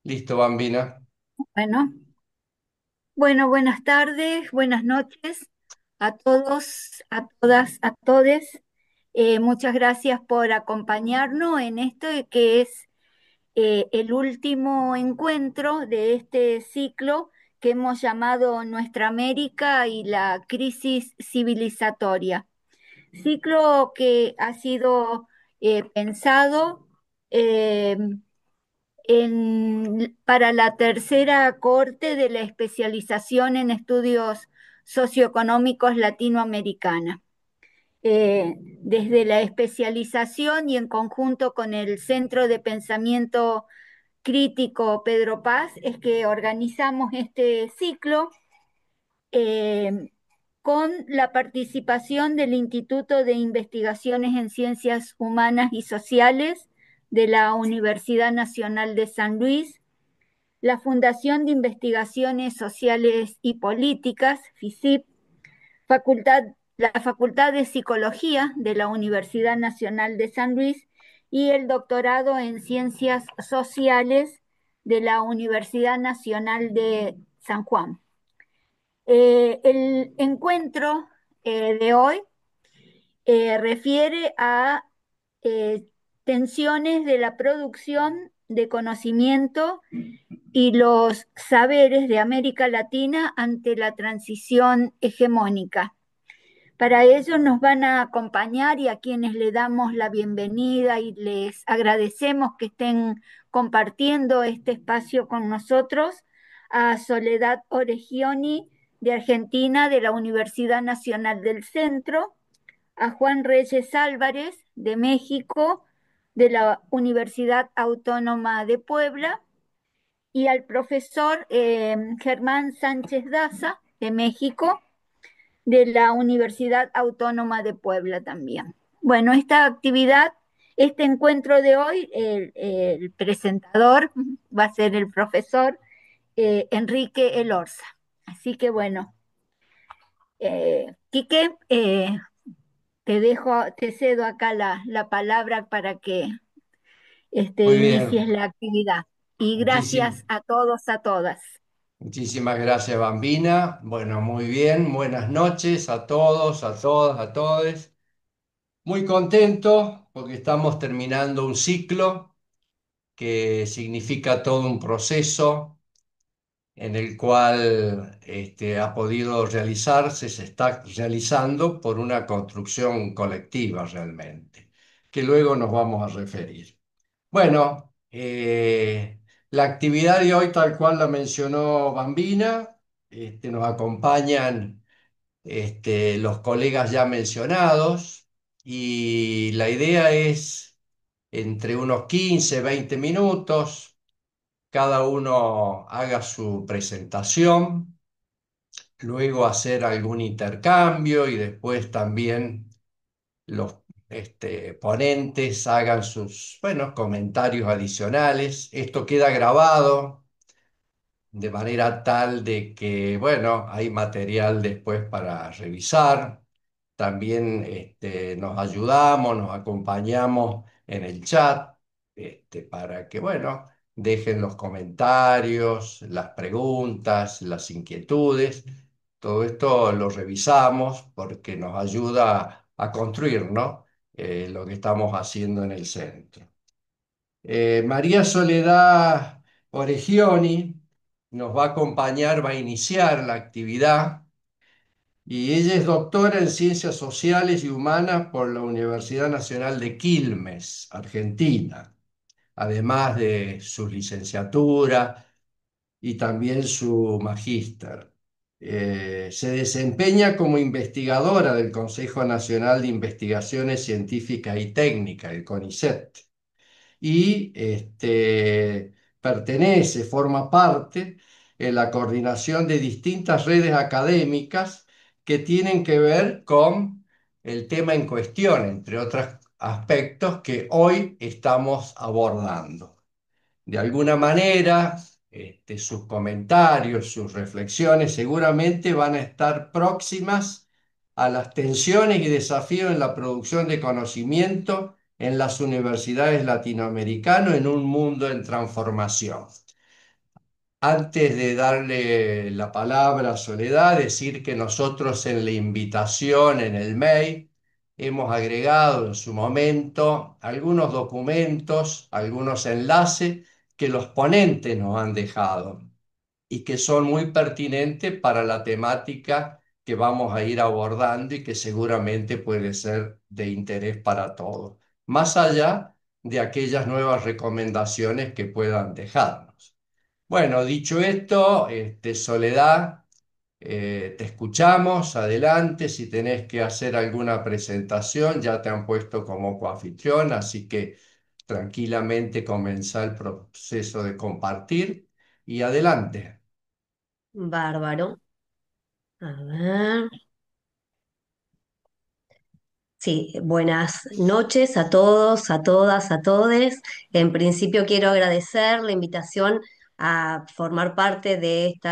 Listo, Bambina. Bueno, buenas tardes, buenas noches a todos, a todas, a todes. Muchas gracias por acompañarnos en esto que es el último encuentro de este ciclo que hemos llamado Nuestra América y la crisis civilizatoria. Ciclo que ha sido pensado eh, para la tercera corte de la especialización en estudios socioeconómicos latinoamericana. Desde la especialización y en conjunto con el Centro de Pensamiento Crítico Pedro Paz es que organizamos este ciclo eh, con la participación del Instituto de Investigaciones en Ciencias Humanas y Sociales de la Universidad Nacional de San Luis, la Fundación de Investigaciones Sociales y Políticas, FICIP, Facultad, la Facultad de Psicología de la Universidad Nacional de San Luis y el doctorado en Ciencias Sociales de la Universidad Nacional de San Juan. El encuentro de hoy refiere a eh, tensiones de la producción de conocimiento y los saberes de América Latina ante la transición hegemónica. Para ello nos van a acompañar y a quienes le damos la bienvenida y les agradecemos que estén compartiendo este espacio con nosotros, a Soledad Oregioni de Argentina, de la Universidad Nacional del Centro, a Juan Reyes Álvarez de México, de la Universidad Autónoma de Puebla, y al profesor Germán Sánchez Daza de México, de la Universidad Autónoma de Puebla también. Bueno, esta actividad, este encuentro de hoy, el presentador va a ser el profesor Enrique Elorza. Así que bueno, Quique, te dejo, te cedo acá la palabra para que Muy inicies bien. la actividad. Y Muchísim- gracias a todos, a todas. Muchísimas gracias, Bambina. Bueno, muy bien. Buenas noches a todos, a todas, a todes. Muy contento porque estamos terminando un ciclo que significa todo un proceso en el cual ha podido realizarse, se está realizando por una construcción colectiva realmente, que luego nos vamos a referir. Bueno, la actividad de hoy, tal cual la mencionó Bambina, nos acompañan los colegas ya mencionados y la idea es entre unos 15, 20 minutos, cada uno haga su presentación, luego hacer algún intercambio y después también los ponentes hagan sus buenos comentarios adicionales. Esto queda grabado de manera tal de que, bueno, hay material después para revisar. También nos ayudamos, nos acompañamos en el chat para que, bueno, dejen los comentarios, las preguntas, las inquietudes. Todo esto lo revisamos porque nos ayuda a construir, ¿no? Lo que estamos haciendo en el centro. María Soledad Oregioni nos va a acompañar, va a iniciar la actividad y ella es doctora en Ciencias Sociales y Humanas por la Universidad Nacional de Quilmes, Argentina, además de su licenciatura y también su magíster. Se desempeña como investigadora del Consejo Nacional de Investigaciones Científicas y Técnicas, el CONICET, y pertenece, forma parte en la coordinación de distintas redes académicas que tienen que ver con el tema en cuestión, entre otros aspectos que hoy estamos abordando. De alguna manera, sus comentarios, sus reflexiones seguramente van a estar próximas a las tensiones y desafíos en la producción de conocimiento en las universidades latinoamericanas en un mundo en transformación. Antes de darle la palabra a Soledad, decir que nosotros en la invitación, en el mail, hemos agregado en su momento algunos documentos, algunos enlaces que los ponentes nos han dejado y que son muy pertinentes para la temática que vamos a ir abordando y que seguramente puede ser de interés para todos, más allá de aquellas nuevas recomendaciones que puedan dejarnos. Bueno, dicho esto, Soledad, te escuchamos, adelante, si tenés que hacer alguna presentación, ya te han puesto como coanfitrión, así que tranquilamente comenzá el proceso de compartir y adelante. Bárbaro. A ver. Sí, buenas noches a todos, a todas, a todes. En principio quiero agradecer la invitación a formar parte de este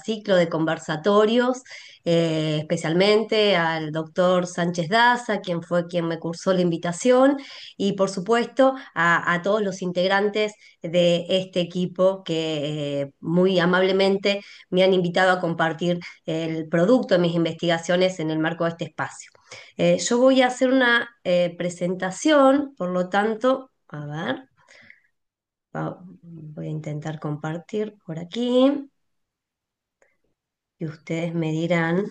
ciclo de conversatorios, especialmente al doctor Sánchez Daza, quien fue quien me cursó la invitación, y por supuesto a todos los integrantes de este equipo que muy amablemente me han invitado a compartir el producto de mis investigaciones en el marco de este espacio. Yo voy a hacer una presentación, por lo tanto, a ver, voy a intentar compartir por aquí y ustedes me dirán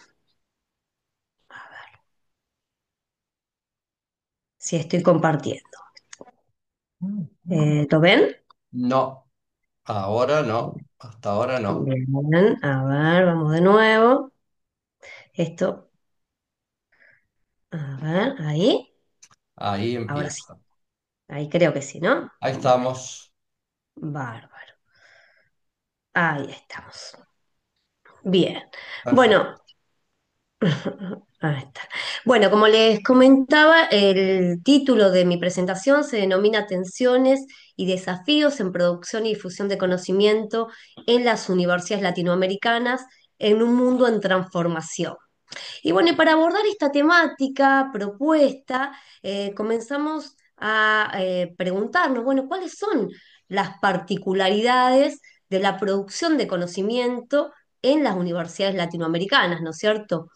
si estoy compartiendo. ¿Lo ven? No, ahora no, hasta ahora no. Bien, a ver, vamos de nuevo. Esto, a ver, ahí, Ahí ahora sí, empieza. ahí creo que sí, ¿no? Ahí Bueno, estamos. bárbaro. Ahí estamos. Bien. Perfecto. Bueno, ahí está. Bueno, como les comentaba, el título de mi presentación se denomina Tensiones y desafíos en producción y difusión de conocimiento en las universidades latinoamericanas en un mundo en transformación. Y bueno, y para abordar esta temática propuesta, comenzamos a preguntarnos, bueno, ¿cuáles son las particularidades de la producción de conocimiento en las universidades latinoamericanas, ¿no es cierto?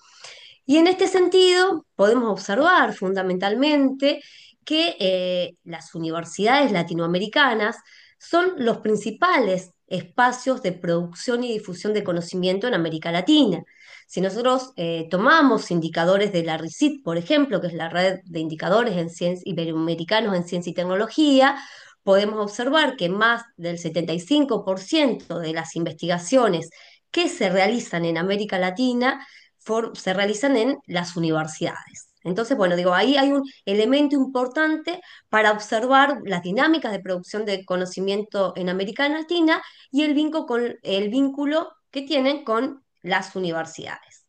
Y en este sentido, podemos observar fundamentalmente que las universidades latinoamericanas son los principales espacios de producción y difusión de conocimiento en América Latina. Si nosotros tomamos indicadores de la RICIT, por ejemplo, que es la red de indicadores en iberoamericanos en ciencia y tecnología, podemos observar que más del 75% de las investigaciones que se realizan en América Latina se realizan en las universidades. Entonces, bueno, digo, ahí hay un elemento importante para observar las dinámicas de producción de conocimiento en América Latina y el vínculo que tienen con las universidades.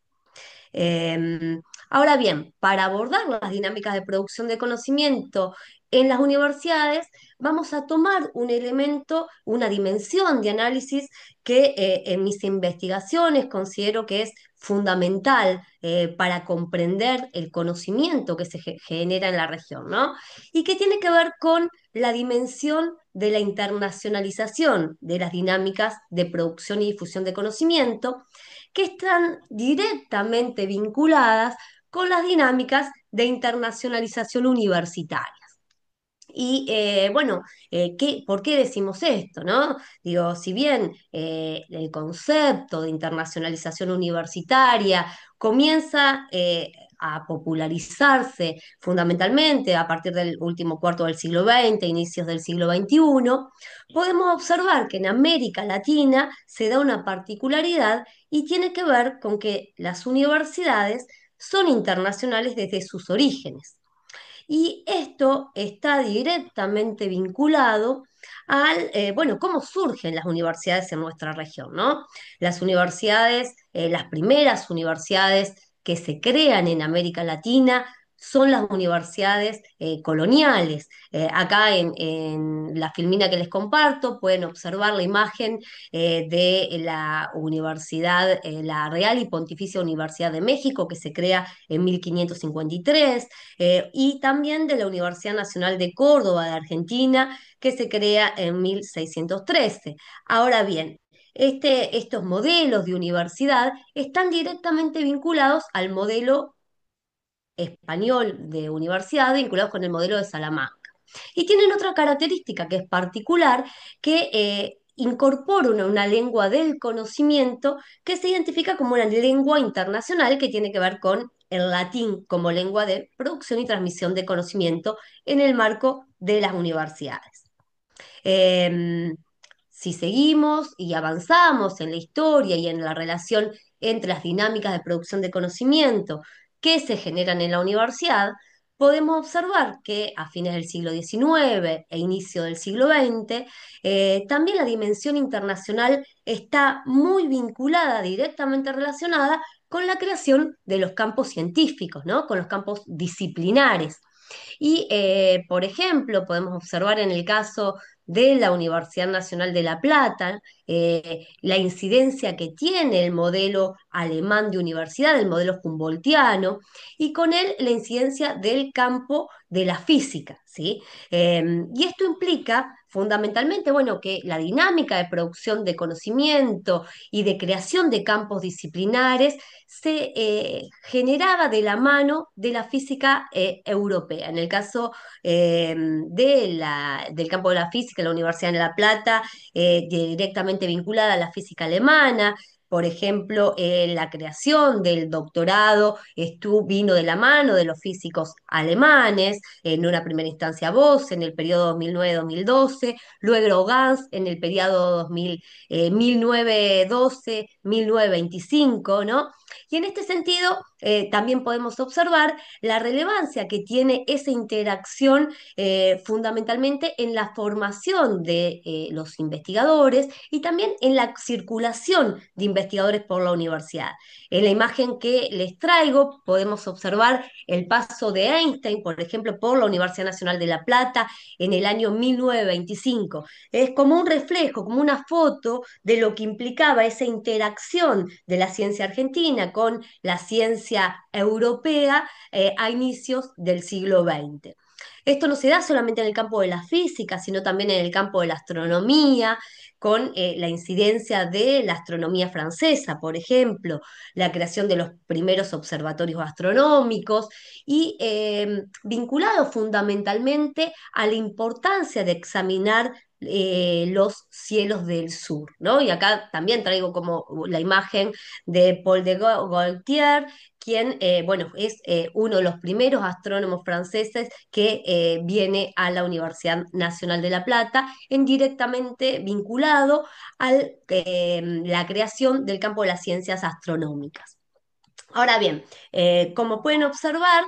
Ahora bien, para abordar las dinámicas de producción de conocimiento en las universidades, vamos a tomar un elemento, una dimensión de análisis que en mis investigaciones considero que es fundamental para comprender el conocimiento que se genera en la región, ¿no? Y que tiene que ver con la dimensión de la internacionalización de las dinámicas de producción y difusión de conocimiento que están directamente vinculadas con las dinámicas de internacionalización universitaria. Y bueno, ¿por qué decimos esto, no? Digo, si bien el concepto de internacionalización universitaria comienza a popularizarse fundamentalmente a partir del último cuarto del siglo XX, inicios del siglo XXI, podemos observar que en América Latina se da una particularidad y tiene que ver con que las universidades son internacionales desde sus orígenes. Y esto está directamente vinculado al, bueno, cómo surgen las universidades en nuestra región, ¿no? Las universidades, las primeras universidades que se crean en América Latina son las universidades coloniales. Acá en la filmina que les comparto pueden observar la imagen de la universidad, la Real y Pontificia Universidad de México, que se crea en 1553 y también de la Universidad Nacional de Córdoba de Argentina, que se crea en 1613. Ahora bien, Estos modelos de universidad están directamente vinculados al modelo español de universidad, vinculados con el modelo de Salamanca. Y tienen otra característica que es particular, que incorpora una lengua del conocimiento que se identifica como una lengua internacional que tiene que ver con el latín como lengua de producción y transmisión de conocimiento en el marco de las universidades. Em, si seguimos y avanzamos en la historia y en la relación entre las dinámicas de producción de conocimiento que se generan en la universidad, podemos observar que a fines del siglo XIX e inicio del siglo XX, también la dimensión internacional está muy vinculada, directamente relacionada con la creación de los campos científicos, ¿no? Con los campos disciplinares. Y, por ejemplo, podemos observar en el caso de la Universidad Nacional de La Plata, la incidencia que tiene el modelo alemán de universidad, el modelo Humboldtiano, y con él la incidencia del campo de la física, ¿sí? Y esto implica fundamentalmente, bueno, que la dinámica de producción de conocimiento y de creación de campos disciplinares se generaba de la mano de la física europea. En el caso del campo de la física, la Universidad de La Plata, directamente vinculada a la física alemana. Por ejemplo, la creación del doctorado vino de la mano de los físicos alemanes, en una primera instancia Bohr en el periodo 2009-2012, luego Gans en el periodo 1912-1925, ¿no? Y en este sentido, también podemos observar la relevancia que tiene esa interacción fundamentalmente en la formación de los investigadores y también en la circulación de investigadores por la universidad. En la imagen que les traigo podemos observar el paso de Einstein, por ejemplo, por la Universidad Nacional de La Plata en el año 1925. Es como un reflejo, como una foto de lo que implicaba esa interacción de la ciencia argentina con la ciencia europea a inicios del siglo XX. Esto no se da solamente en el campo de la física, sino también en el campo de la astronomía, con la incidencia de la astronomía francesa, por ejemplo, la creación de los primeros observatorios astronómicos y vinculado fundamentalmente a la importancia de examinar los cielos del sur, ¿no? Y acá también traigo como la imagen de Paul de Gaultier, quien, bueno, es uno de los primeros astrónomos franceses que viene a la Universidad Nacional de La Plata, en directamente vinculado a la creación del campo de las ciencias astronómicas. Ahora bien, como pueden observar,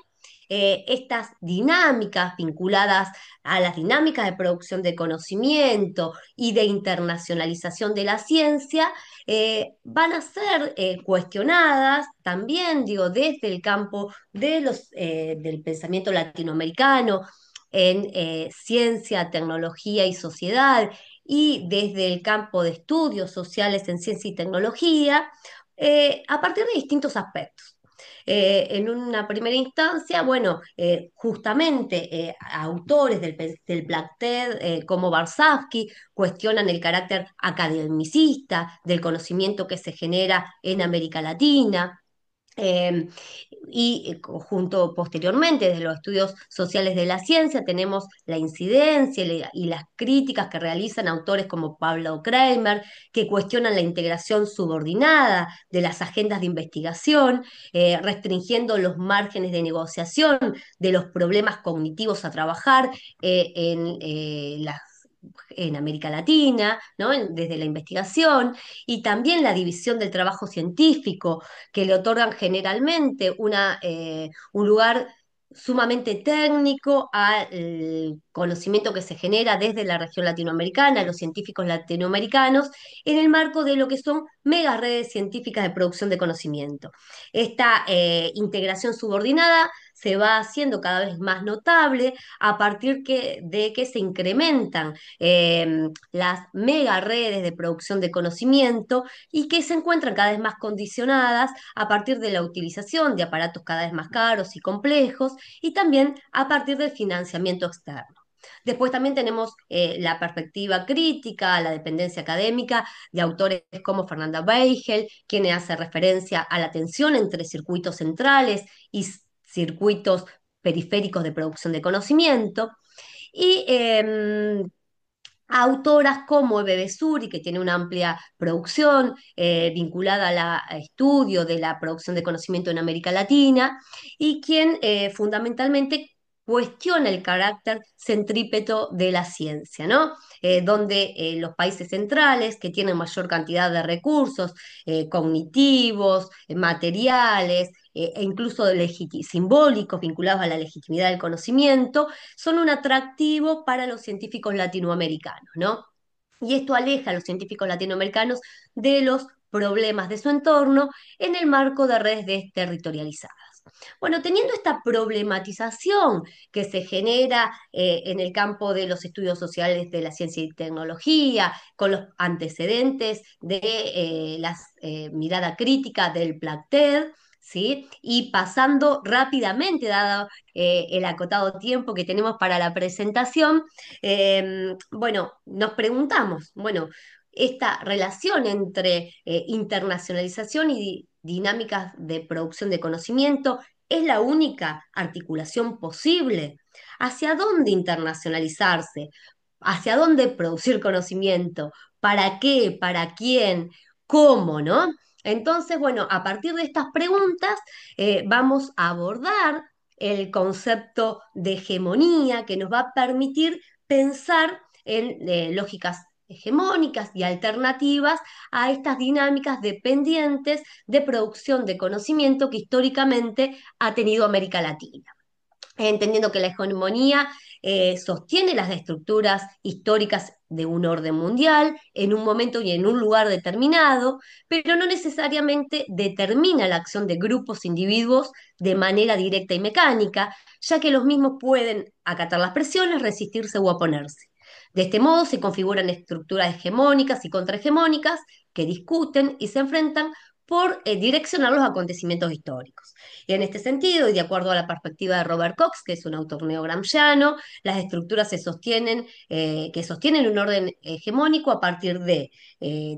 estas dinámicas vinculadas a las dinámicas de producción de conocimiento y de internacionalización de la ciencia van a ser cuestionadas también, digo, desde el campo del pensamiento latinoamericano en ciencia, tecnología y sociedad, y desde el campo de estudios sociales en ciencia y tecnología a partir de distintos aspectos. En una primera instancia, bueno, justamente autores del Black TED como Varsavsky cuestionan el carácter academicista del conocimiento que se genera en América Latina. Eh, Junto posteriormente, desde los estudios sociales de la ciencia, tenemos la incidencia y las críticas que realizan autores como Pablo Kramer, que cuestionan la integración subordinada de las agendas de investigación, restringiendo los márgenes de negociación de los problemas cognitivos a trabajar en América Latina, ¿no? Desde la investigación, y también la división del trabajo científico, que le otorgan generalmente un lugar sumamente técnico al conocimiento que se genera desde la región latinoamericana, los científicos latinoamericanos, en el marco de lo que son mega redes científicas de producción de conocimiento. Esta integración subordinada se va haciendo cada vez más notable a partir de que se incrementan las mega redes de producción de conocimiento y que se encuentran cada vez más condicionadas a partir de la utilización de aparatos cada vez más caros y complejos y también a partir del financiamiento externo. Después también tenemos la perspectiva crítica, la dependencia académica de autores como Fernanda Weigel, quien hace referencia a la tensión entre circuitos centrales y circuitos periféricos de producción de conocimiento. Y autoras como Ebe Besuri, que tiene una amplia producción vinculada al estudio de la producción de conocimiento en América Latina, y quien fundamentalmente cuestiona el carácter centrípeto de la ciencia, ¿no? Donde los países centrales, que tienen mayor cantidad de recursos cognitivos, materiales, e incluso simbólicos vinculados a la legitimidad del conocimiento, son un atractivo para los científicos latinoamericanos, ¿no? Y esto aleja a los científicos latinoamericanos de los problemas de su entorno en el marco de redes desterritorializadas. Bueno, teniendo esta problematización que se genera en el campo de los estudios sociales de la ciencia y tecnología, con los antecedentes de la mirada crítica del PLACTED, ¿sí? Y pasando rápidamente, dado el acotado tiempo que tenemos para la presentación, bueno, nos preguntamos, bueno, esta relación entre internacionalización y dinámicas de producción de conocimiento es la única articulación posible. ¿Hacia dónde internacionalizarse? ¿Hacia dónde producir conocimiento? ¿Para qué? ¿Para quién? ¿Cómo? ¿No? Entonces, bueno, a partir de estas preguntas vamos a abordar el concepto de hegemonía que nos va a permitir pensar en lógicas hegemónicas y alternativas a estas dinámicas dependientes de producción de conocimiento que históricamente ha tenido América Latina, entendiendo que la hegemonía sostiene las estructuras históricas de un orden mundial en un momento y en un lugar determinado, pero no necesariamente determina la acción de grupos e individuos de manera directa y mecánica, ya que los mismos pueden acatar las presiones, resistirse u oponerse. De este modo se configuran estructuras hegemónicas y contrahegemónicas que discuten y se enfrentan por direccionar los acontecimientos históricos. Y en este sentido, y de acuerdo a la perspectiva de Robert Cox, que es un autor neogramsciano, las estructuras que sostienen un orden hegemónico a partir de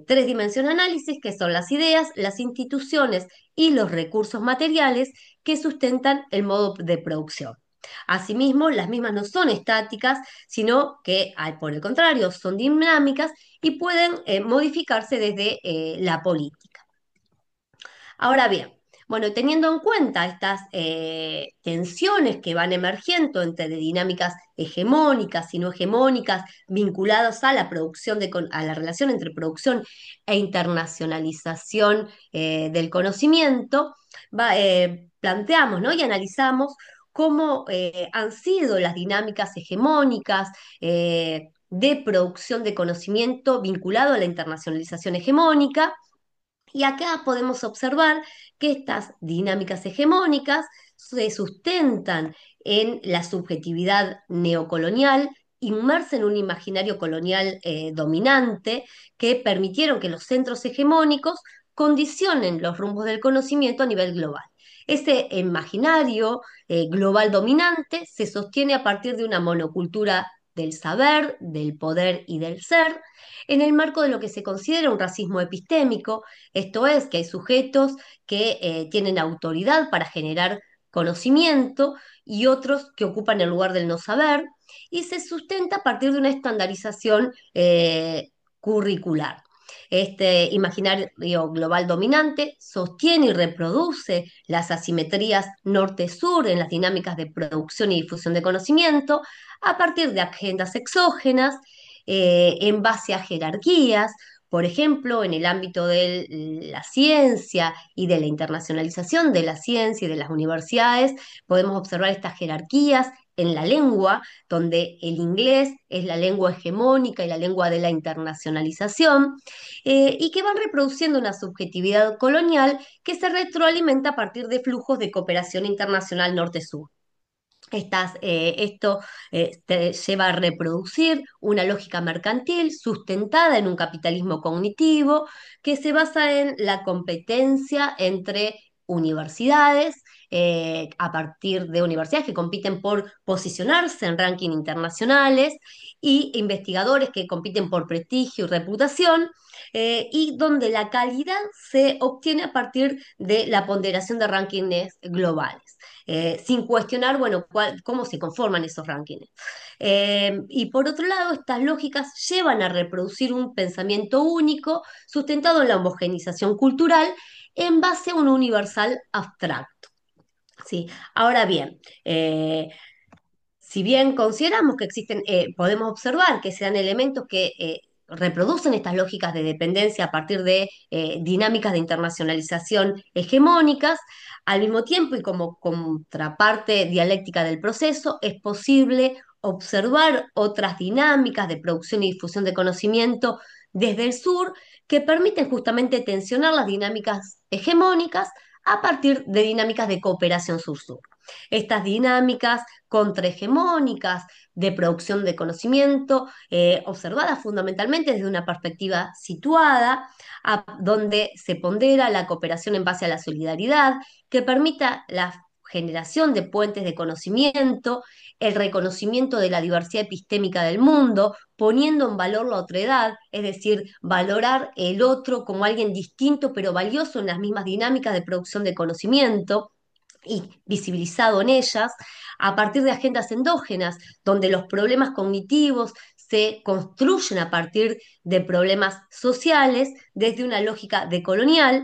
tres dimensiones de análisis, que son las ideas, las instituciones y los recursos materiales que sustentan el modo de producción. Asimismo, las mismas no son estáticas, sino que, por el contrario, son dinámicas y pueden modificarse desde la política. Ahora bien, bueno, teniendo en cuenta estas tensiones que van emergiendo entre dinámicas hegemónicas y no hegemónicas vinculadas a la producción a la relación entre producción e internacionalización del conocimiento, planteamos, ¿no? Y analizamos cómo han sido las dinámicas hegemónicas de producción de conocimiento vinculado a la internacionalización hegemónica, y acá podemos observar que estas dinámicas hegemónicas se sustentan en la subjetividad neocolonial, inmersa en un imaginario colonial dominante, que permitieron que los centros hegemónicos condicionen los rumbos del conocimiento a nivel global. Ese imaginario global dominante se sostiene a partir de una monocultura del saber, del poder y del ser, en el marco de lo que se considera un racismo epistémico, esto es, que hay sujetos que tienen autoridad para generar conocimiento y otros que ocupan el lugar del no saber, y se sustenta a partir de una estandarización curricular. Este imaginario global dominante sostiene y reproduce las asimetrías norte-sur en las dinámicas de producción y difusión de conocimiento a partir de agendas exógenas, en base a jerarquías. Por ejemplo, en el ámbito de la ciencia y de la internacionalización de la ciencia y de las universidades, podemos observar estas jerarquías en la lengua, donde el inglés es la lengua hegemónica y la lengua de la internacionalización, y que van reproduciendo una subjetividad colonial que se retroalimenta a partir de flujos de cooperación internacional norte-sur. Esto te lleva a reproducir una lógica mercantil sustentada en un capitalismo cognitivo que se basa en la competencia entre universidades, a partir de universidades que compiten por posicionarse en ranking internacionales y investigadores que compiten por prestigio y reputación, y donde la calidad se obtiene a partir de la ponderación de rankings globales, sin cuestionar, bueno, cómo se conforman esos rankings. Y por otro lado, estas lógicas llevan a reproducir un pensamiento único sustentado en la homogeneización cultural en base a un universal abstracto. ¿Sí? Ahora bien, si bien consideramos que existen, podemos observar que se dan elementos que reproducen estas lógicas de dependencia a partir de dinámicas de internacionalización hegemónicas, al mismo tiempo y como contraparte dialéctica del proceso, es posible observar otras dinámicas de producción y difusión de conocimiento desde el sur que permiten justamente tensionar las dinámicas hegemónicas a partir de dinámicas de cooperación sur-sur. Estas dinámicas contrahegemónicas de producción de conocimiento, observadas fundamentalmente desde una perspectiva situada, donde se pondera la cooperación en base a la solidaridad, que permita la generación de puentes de conocimiento, el reconocimiento de la diversidad epistémica del mundo, poniendo en valor la otredad, es decir, valorar el otro como alguien distinto pero valioso en las mismas dinámicas de producción de conocimiento y visibilizado en ellas, a partir de agendas endógenas, donde los problemas cognitivos se construyen a partir de problemas sociales desde una lógica decolonial,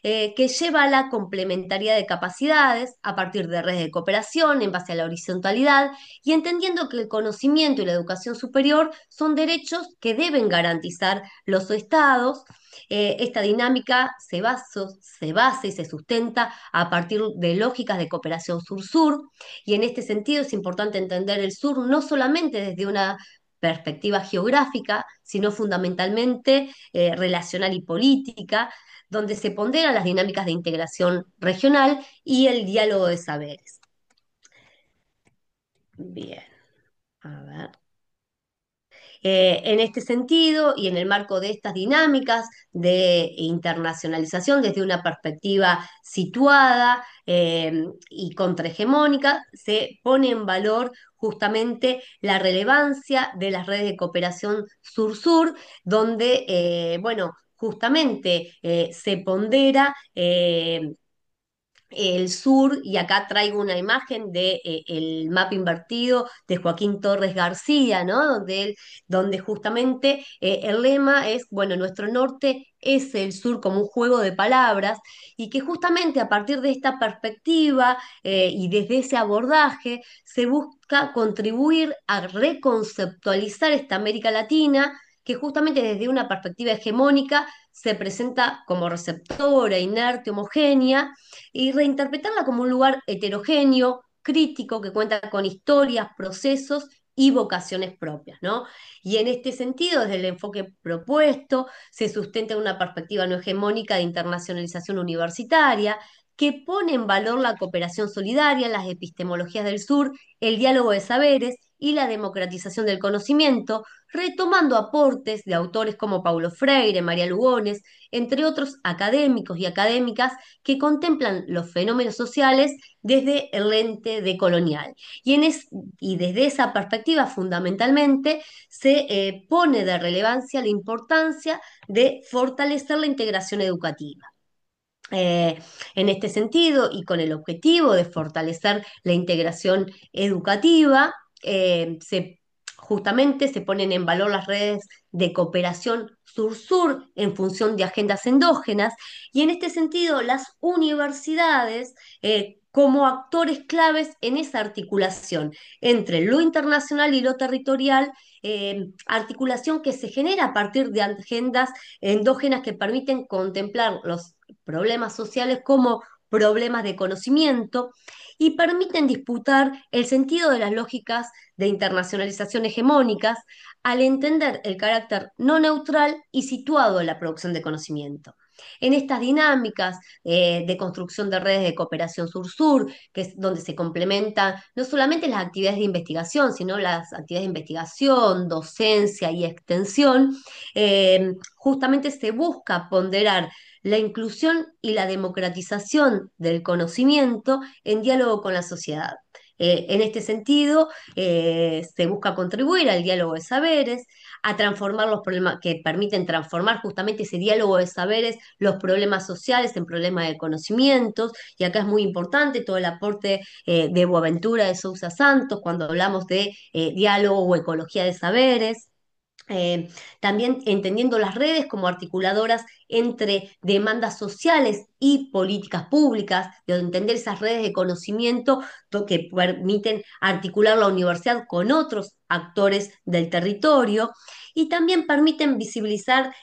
que lleva a la complementariedad de capacidades a partir de redes de cooperación en base a la horizontalidad y entendiendo que el conocimiento y la educación superior son derechos que deben garantizar los estados. Esta dinámica se basa y se sustenta a partir de lógicas de cooperación sur-sur, y en este sentido es importante entender el sur no solamente desde una perspectiva geográfica, sino fundamentalmente relacional y política, donde se ponderan las dinámicas de integración regional y el diálogo de saberes. Bien, a ver. En este sentido, y en el marco de estas dinámicas de internacionalización desde una perspectiva situada y contrahegemónica, se pone en valor justamente la relevancia de las redes de cooperación sur-sur, donde, bueno, justamente se pondera el sur, y acá traigo una imagen de el mapa invertido de Joaquín Torres García, ¿no? Donde justamente el lema es, bueno, nuestro norte es el sur como un juego de palabras, y que justamente a partir de esta perspectiva y desde ese abordaje se busca contribuir a reconceptualizar esta América Latina, que justamente desde una perspectiva hegemónica se presenta como receptora, inerte, homogénea, y reinterpretarla como un lugar heterogéneo, crítico, que cuenta con historias, procesos y vocaciones propias, ¿no? Y en este sentido, desde el enfoque propuesto, se sustenta una perspectiva no hegemónica de internacionalización universitaria, que pone en valor la cooperación solidaria, las epistemologías del sur, el diálogo de saberes y la democratización del conocimiento, retomando aportes de autores como Paulo Freire, María Lugones, entre otros académicos y académicas que contemplan los fenómenos sociales desde el lente decolonial. Y desde esa perspectiva, fundamentalmente, se pone de relevancia la importancia de fortalecer la integración educativa. En este sentido, y con el objetivo de fortalecer la integración educativa, justamente se ponen en valor las redes de cooperación sur-sur en función de agendas endógenas, y en este sentido las universidades como actores claves en esa articulación entre lo internacional y lo territorial, articulación que se genera a partir de agendas endógenas que permiten contemplar los problemas sociales como problemas de conocimiento y permiten disputar el sentido de las lógicas de internacionalización hegemónicas al entender el carácter no neutral y situado en la producción de conocimiento. En estas dinámicas de construcción de redes de cooperación sur-sur, que es donde se complementan no solamente las actividades de investigación, sino las actividades de investigación, docencia y extensión, justamente se busca ponderar la inclusión y la democratización del conocimiento en diálogo con la sociedad. En este sentido, se busca contribuir al diálogo de saberes, a transformar los problemas, que permiten transformar justamente ese diálogo de saberes, los problemas sociales en problemas de conocimientos, y acá es muy importante todo el aporte de Boaventura de Sousa Santos cuando hablamos de diálogo o ecología de saberes. Eh, También entendiendo las redes como articuladoras entre demandas sociales y políticas públicas, de entender esas redes de conocimiento que permiten articular la universidad con otros actores del territorio y también permiten visibilizar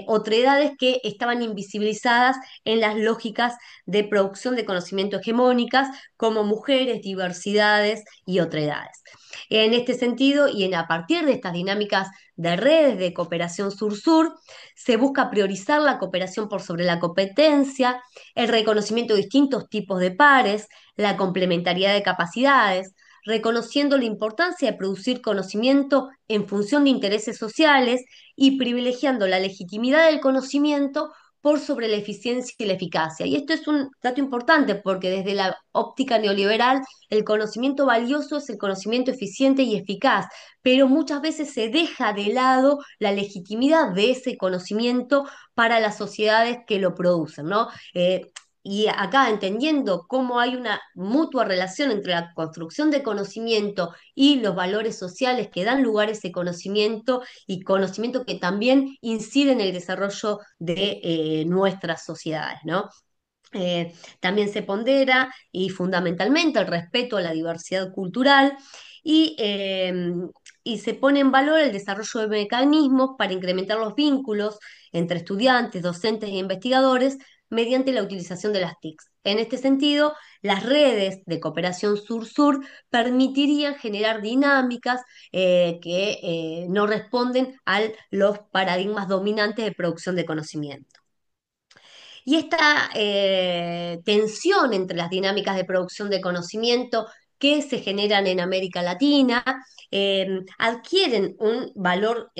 otredades que estaban invisibilizadas en las lógicas de producción de conocimiento hegemónicas como mujeres, diversidades y otredades. En este sentido, a partir de estas dinámicas de redes de cooperación sur-sur, se busca priorizar la cooperación por sobre la competencia, el reconocimiento de distintos tipos de pares, la complementariedad de capacidades, reconociendo la importancia de producir conocimiento en función de intereses sociales y privilegiando la legitimidad del conocimiento por sobre la eficiencia y la eficacia. Y esto es un dato importante porque desde la óptica neoliberal el conocimiento valioso es el conocimiento eficiente y eficaz, pero muchas veces se deja de lado la legitimidad de ese conocimiento para las sociedades que lo producen, ¿no? Y acá entendiendo cómo hay una mutua relación entre la construcción de conocimiento y los valores sociales que dan lugar a ese conocimiento y conocimiento que también incide en el desarrollo de nuestras sociedades, ¿no? También se pondera y fundamentalmente el respeto a la diversidad cultural y, y se pone en valor el desarrollo de mecanismos para incrementar los vínculos entre estudiantes, docentes e investigadores mediante la utilización de las TICs. En este sentido, las redes de cooperación sur-sur permitirían generar dinámicas que no responden a los paradigmas dominantes de producción de conocimiento. Y esta tensión entre las dinámicas de producción de conocimiento que se generan en América Latina adquieren un valor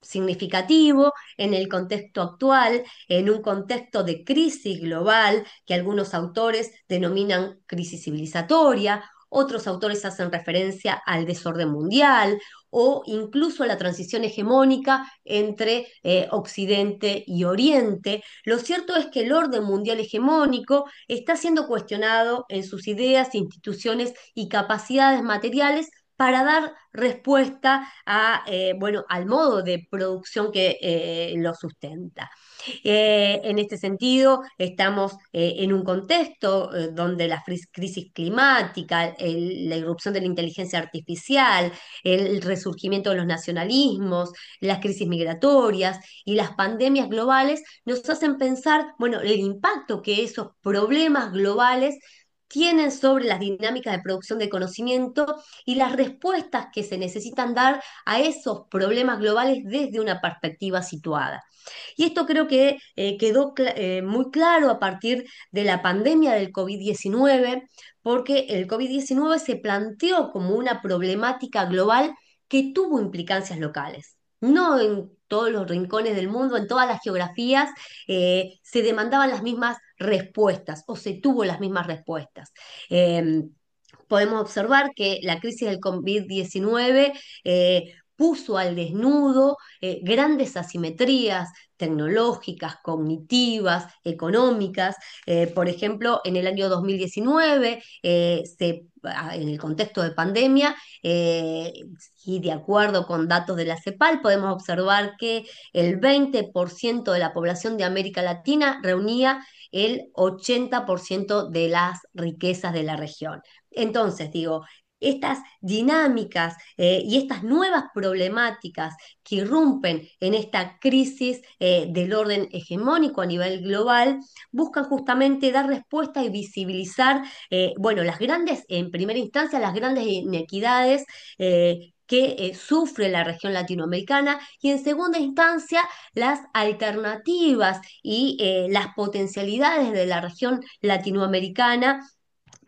significativo en el contexto actual, en un contexto de crisis global que algunos autores denominan crisis civilizatoria, otros autores hacen referencia al desorden mundial o incluso a la transición hegemónica entre Occidente y Oriente. Lo cierto es que el orden mundial hegemónico está siendo cuestionado en sus ideas, instituciones y capacidades materiales para dar respuesta a, bueno, al modo de producción que lo sustenta. En este sentido, estamos en un contexto donde la crisis climática, la irrupción de la inteligencia artificial, el resurgimiento de los nacionalismos, las crisis migratorias y las pandemias globales nos hacen pensar, bueno, el impacto que esos problemas globales tienen sobre las dinámicas de producción de conocimiento y las respuestas que se necesitan dar a esos problemas globales desde una perspectiva situada. Y esto creo que quedó muy claro a partir de la pandemia del COVID-19, porque el COVID-19 se planteó como una problemática global que tuvo implicancias locales. No en todos los rincones del mundo, en todas las geografías, se demandaban las mismas respuestas o se tuvo las mismas respuestas. Podemos observar que la crisis del COVID-19 puso al desnudo grandes asimetrías tecnológicas, cognitivas, económicas. Por ejemplo, en el año 2019, en el contexto de pandemia, y de acuerdo con datos de la CEPAL, podemos observar que el 20% de la población de América Latina reunía el 80% de las riquezas de la región. Entonces, digo, estas dinámicas y estas nuevas problemáticas que irrumpen en esta crisis del orden hegemónico a nivel global buscan justamente dar respuesta y visibilizar, bueno, las grandes, en primera instancia, las grandes inequidades que sufre la región latinoamericana y en segunda instancia las alternativas y las potencialidades de la región latinoamericana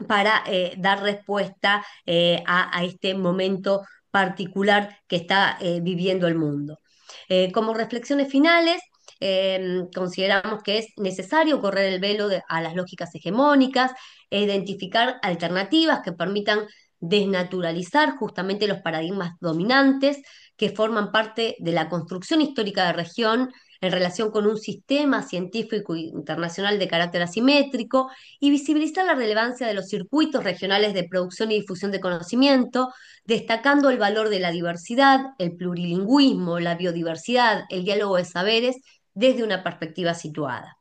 para dar respuesta a este momento particular que está viviendo el mundo. Como reflexiones finales, consideramos que es necesario correr el velo a las lógicas hegemónicas e identificar alternativas que permitan desnaturalizar justamente los paradigmas dominantes que forman parte de la construcción histórica de región en relación con un sistema científico internacional de carácter asimétrico y visibilizar la relevancia de los circuitos regionales de producción y difusión de conocimiento, destacando el valor de la diversidad, el plurilingüismo, la biodiversidad, el diálogo de saberes desde una perspectiva situada.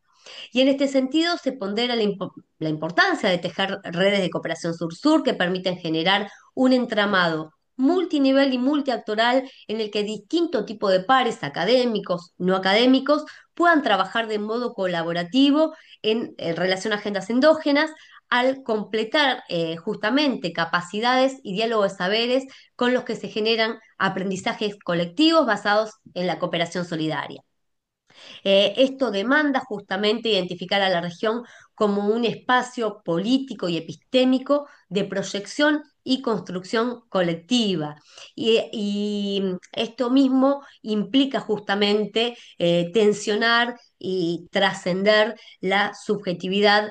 Y en este sentido se pondera la importancia de tejer redes de cooperación sur-sur que permiten generar un entramado multinivel y multiactoral en el que distintos tipos de pares, académicos, no académicos, puedan trabajar de modo colaborativo en relación a agendas endógenas al completar justamente capacidades y diálogo de saberes con los que se generan aprendizajes colectivos basados en la cooperación solidaria. Esto demanda justamente identificar a la región como un espacio político y epistémico de proyección y construcción colectiva. Y esto mismo implica justamente tensionar y trascender la subjetividad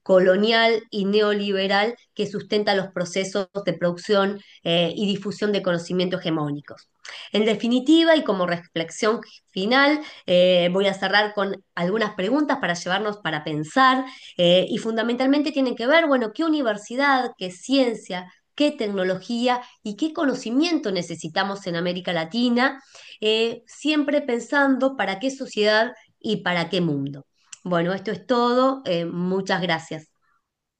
colonial y neoliberal que sustenta los procesos de producción y difusión de conocimiento hegemónicos. En definitiva, y como reflexión final, voy a cerrar con algunas preguntas para llevarnos para pensar y fundamentalmente tienen que ver, bueno, qué universidad, qué ciencia, qué tecnología y qué conocimiento necesitamos en América Latina, siempre pensando para qué sociedad y para qué mundo. Bueno, esto es todo. Muchas gracias.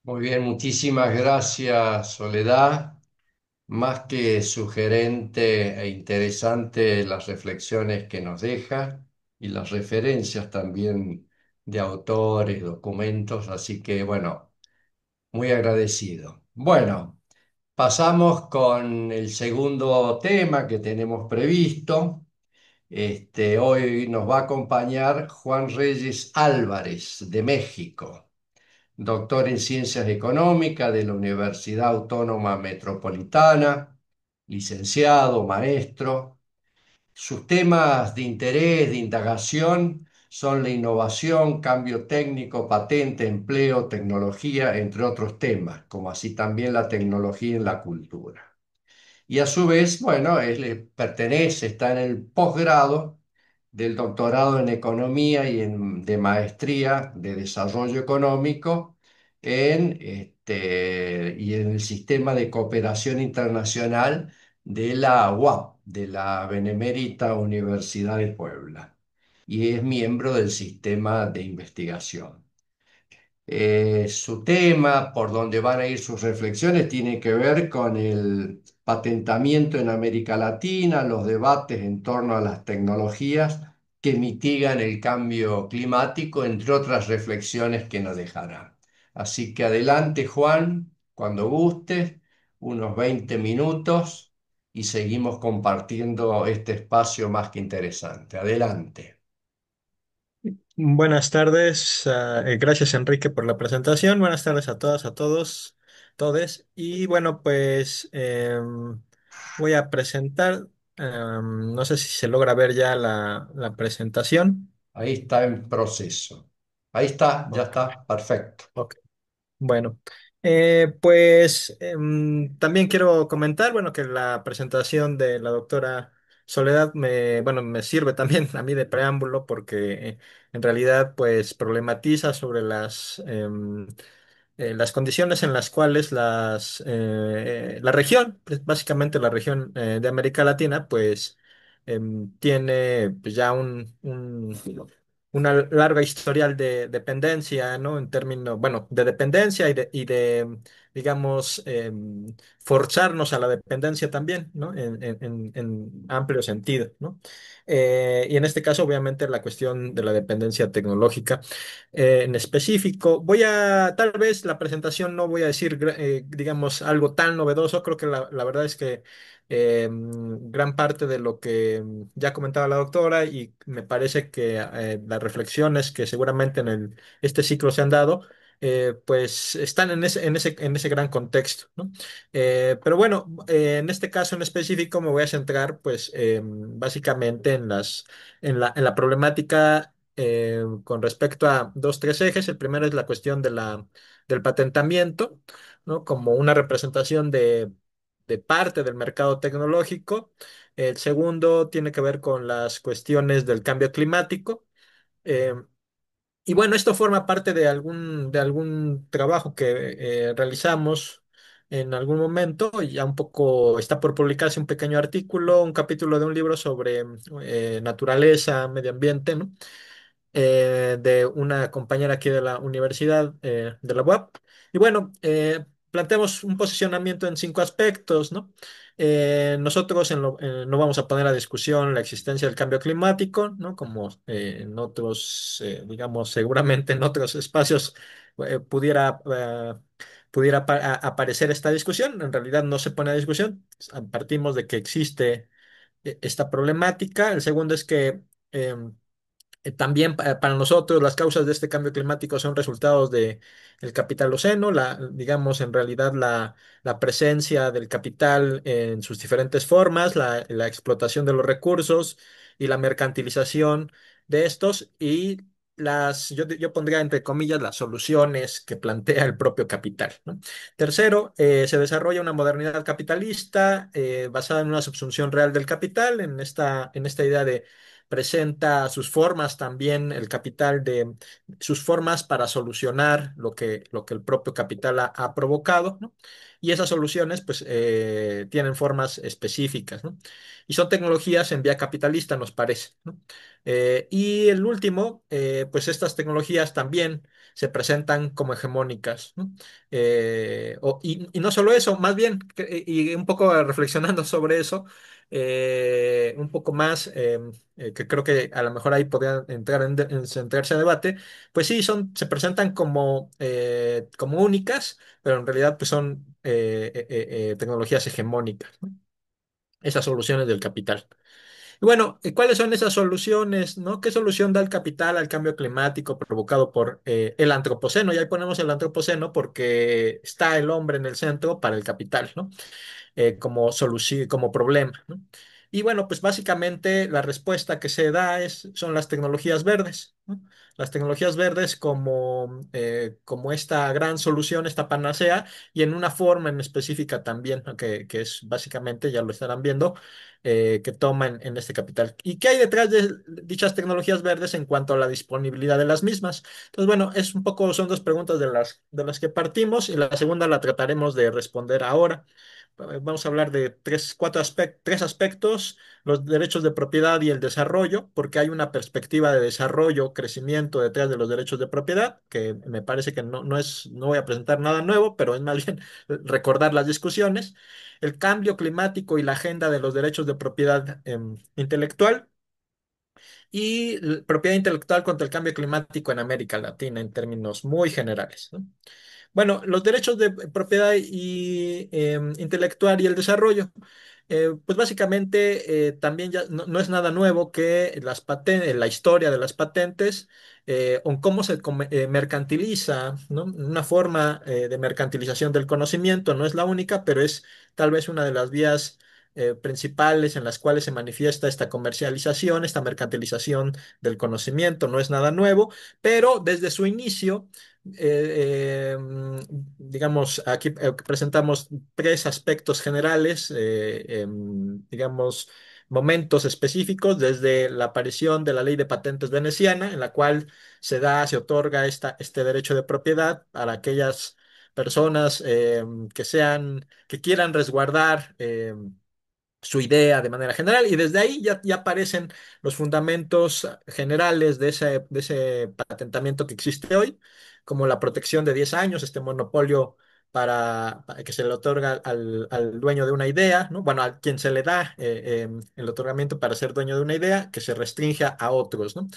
Muy bien, muchísimas gracias, Soledad. Más que sugerente e interesante las reflexiones que nos deja y las referencias también de autores, documentos, así que bueno, muy agradecido. Bueno, pasamos con el segundo tema que tenemos previsto. Hoy nos va a acompañar Juan Reyes Álvarez de México, doctor en Ciencias Económicas de la Universidad Autónoma Metropolitana, licenciado, maestro. Sus temas de interés, de indagación, son la innovación, cambio técnico, patente, empleo, tecnología, entre otros temas, como así también la tecnología en la cultura. Y a su vez, bueno, él le pertenece, está en el posgrado del doctorado en economía de maestría de desarrollo económico y en el sistema de cooperación internacional de la UAP, de la Benemérita Universidad de Puebla, y es miembro del sistema de investigación. Su tema, por donde van a ir sus reflexiones, tiene que ver con el patentamiento en América Latina, los debates en torno a las tecnologías que mitigan el cambio climático, entre otras reflexiones que nos dejará. Así que adelante, Juan, cuando gustes, unos 20 minutos y seguimos compartiendo este espacio más que interesante. Adelante. Buenas tardes, gracias Enrique por la presentación. Buenas tardes a todas, a todos, todes. Y bueno, pues voy a presentar, no sé si se logra ver ya la presentación. Ahí está en proceso. Ahí está, ya Ok, está, perfecto. ok. Bueno, pues también quiero comentar, bueno, que la presentación de la doctora Soledad bueno, me sirve también a mí de preámbulo porque en realidad, pues problematiza sobre las condiciones en las cuales la región, pues, básicamente la región de América Latina, pues tiene pues, ya una larga historial de dependencia, ¿no? En términos, bueno, de dependencia y de digamos, forzarnos a la dependencia también, ¿no? En amplio sentido, ¿no? Y en este caso, obviamente, la cuestión de la dependencia tecnológica en específico. Tal vez la presentación no voy a decir, digamos, algo tan novedoso. Creo que la verdad es que gran parte de lo que ya comentaba la doctora y me parece que las reflexiones que seguramente este ciclo se han dado, pues están en ese gran contexto, ¿no? Pero bueno, en este caso en específico me voy a centrar, pues, básicamente en la problemática con respecto a dos, tres ejes. El primero es la cuestión del patentamiento, ¿no? Como una representación de parte del mercado tecnológico. El segundo tiene que ver con las cuestiones del cambio climático. Eh, y bueno, esto forma parte de algún trabajo que realizamos en algún momento. Y ya un poco está por publicarse un pequeño artículo, un capítulo de un libro sobre naturaleza, medio ambiente, ¿no? De una compañera aquí de la universidad, de la UAP. Y bueno, planteamos un posicionamiento en 5 aspectos, ¿no? Nosotros no vamos a poner a discusión la existencia del cambio climático, ¿no? Como en otros, digamos, seguramente en otros espacios pudiera aparecer esta discusión. En realidad no se pone a discusión. Partimos de que existe esta problemática. El segundo es que también para nosotros las causas de este cambio climático son resultados de el capitaloceno, digamos en realidad la presencia del capital en sus diferentes formas, la explotación de los recursos y la mercantilización de estos y yo pondría entre comillas las soluciones que plantea el propio capital, ¿no? Tercero, se desarrolla una modernidad capitalista basada en una subsunción real del capital, en esta idea de presenta sus formas también, el capital de sus formas para solucionar lo que el propio capital ha provocado, ¿no? Y esas soluciones, pues, tienen formas específicas, ¿no? Y son tecnologías en vía capitalista, nos parece, ¿no? Y el último, pues estas tecnologías también se presentan como hegemónicas, ¿no? Y no solo eso, más bien, y un poco reflexionando sobre eso, un poco más, que creo que a lo mejor ahí podrían entrar en centrarse a debate, pues sí, se presentan como únicas, pero en realidad pues son tecnologías hegemónicas, ¿no? Esas soluciones del capital. Y bueno, ¿cuáles son esas soluciones, no? ¿Qué solución da el capital al cambio climático provocado por el antropoceno? Y ahí ponemos el antropoceno porque está el hombre en el centro para el capital, ¿no? Como solución, como problema, ¿no? Y bueno, pues básicamente la respuesta que se da son las tecnologías verdes, ¿no? Las tecnologías verdes como esta gran solución, esta panacea, y en una forma en específica también, ¿no? Que es básicamente, ya lo estarán viendo, que toman en este capital. ¿Y qué hay detrás de dichas tecnologías verdes en cuanto a la disponibilidad de las mismas? Entonces, bueno, son dos preguntas de las que partimos y la segunda la trataremos de responder ahora. Vamos a hablar de tres aspectos: los derechos de propiedad y el desarrollo, porque hay una perspectiva de desarrollo, crecimiento detrás de los derechos de propiedad, que me parece que no voy a presentar nada nuevo, pero es más bien recordar las discusiones. El cambio climático y la agenda de los derechos de propiedad intelectual y propiedad intelectual contra el cambio climático en América Latina en términos muy generales, ¿no? Bueno, los derechos de propiedad y intelectual y el desarrollo. Pues básicamente también ya no es nada nuevo que la historia de las patentes, o cómo se mercantiliza, ¿no? Una forma de mercantilización del conocimiento no es la única, pero es tal vez una de las vías principales en las cuales se manifiesta esta comercialización, esta mercantilización del conocimiento. No es nada nuevo, pero desde su inicio, digamos, aquí presentamos tres aspectos generales, digamos, momentos específicos, desde la aparición de la ley de patentes veneciana, en la cual se otorga este derecho de propiedad para aquellas personas que quieran resguardar su idea de manera general, y desde ahí ya aparecen los fundamentos generales de ese patentamiento que existe hoy, como la protección de 10 años, este monopolio para que se le otorga al dueño de una idea, ¿no? Bueno, a quien se le da el otorgamiento para ser dueño de una idea, que se restringe a otros, ¿no?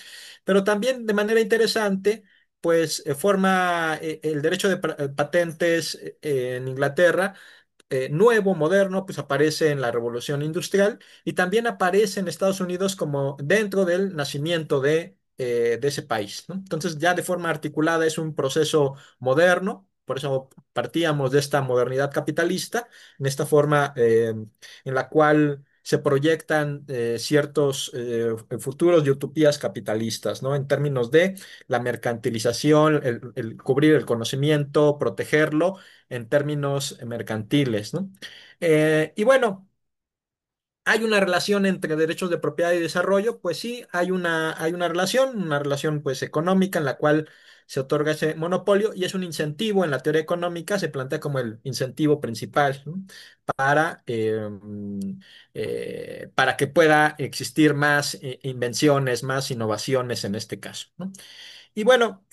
Pero también de manera interesante, pues forma el derecho de patentes en Inglaterra nuevo, moderno, pues aparece en la Revolución Industrial y también aparece en Estados Unidos como dentro del nacimiento de ese país, ¿no? Entonces ya de forma articulada es un proceso moderno, por eso partíamos de esta modernidad capitalista, en esta forma en la cual se proyectan ciertos futuros y utopías capitalistas, ¿no? En términos de la mercantilización, el cubrir el conocimiento, protegerlo en términos mercantiles, ¿no? Y bueno, ¿hay una relación entre derechos de propiedad y desarrollo? Pues sí, hay una relación pues económica en la cual se otorga ese monopolio y es un incentivo en la teoría económica, se plantea como el incentivo principal, ¿no? para, para que pueda existir más invenciones, más innovaciones en este caso, ¿no? Y bueno,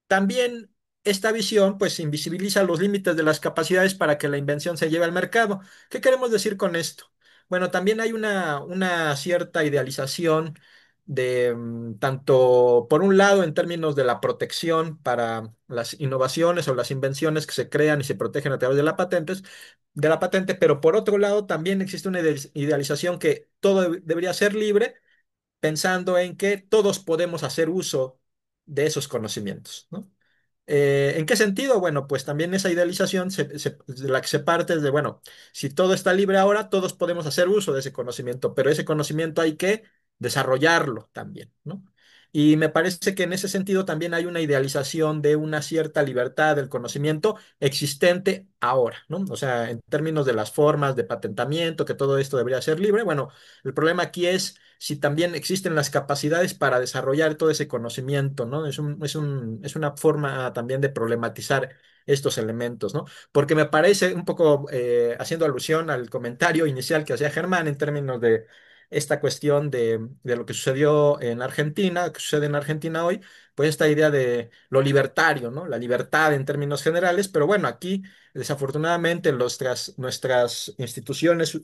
también esta visión pues invisibiliza los límites de las capacidades para que la invención se lleve al mercado. ¿Qué queremos decir con esto? Bueno, también hay una cierta idealización de tanto por un lado en términos de la protección para las innovaciones o las invenciones que se crean y se protegen a través de de la patente, pero por otro lado también existe una idealización que todo debería ser libre pensando en que todos podemos hacer uso de esos conocimientos, ¿no? ¿En qué sentido? Bueno, pues también esa idealización de la que se parte es de, bueno, si todo está libre ahora, todos podemos hacer uso de ese conocimiento, pero ese conocimiento hay que desarrollarlo también, ¿no? Y me parece que en ese sentido también hay una idealización de una cierta libertad del conocimiento existente ahora, ¿no? O sea, en términos de las formas de patentamiento, que todo esto debería ser libre, bueno, el problema aquí es si también existen las capacidades para desarrollar todo ese conocimiento, ¿no? Es una forma también de problematizar estos elementos, ¿no? Porque me parece un poco haciendo alusión al comentario inicial que hacía Germán en términos de esta cuestión de lo que sucedió en Argentina, que sucede en Argentina hoy, pues esta idea de lo libertario, ¿no? La libertad en términos generales, pero bueno, aquí desafortunadamente nuestras instituciones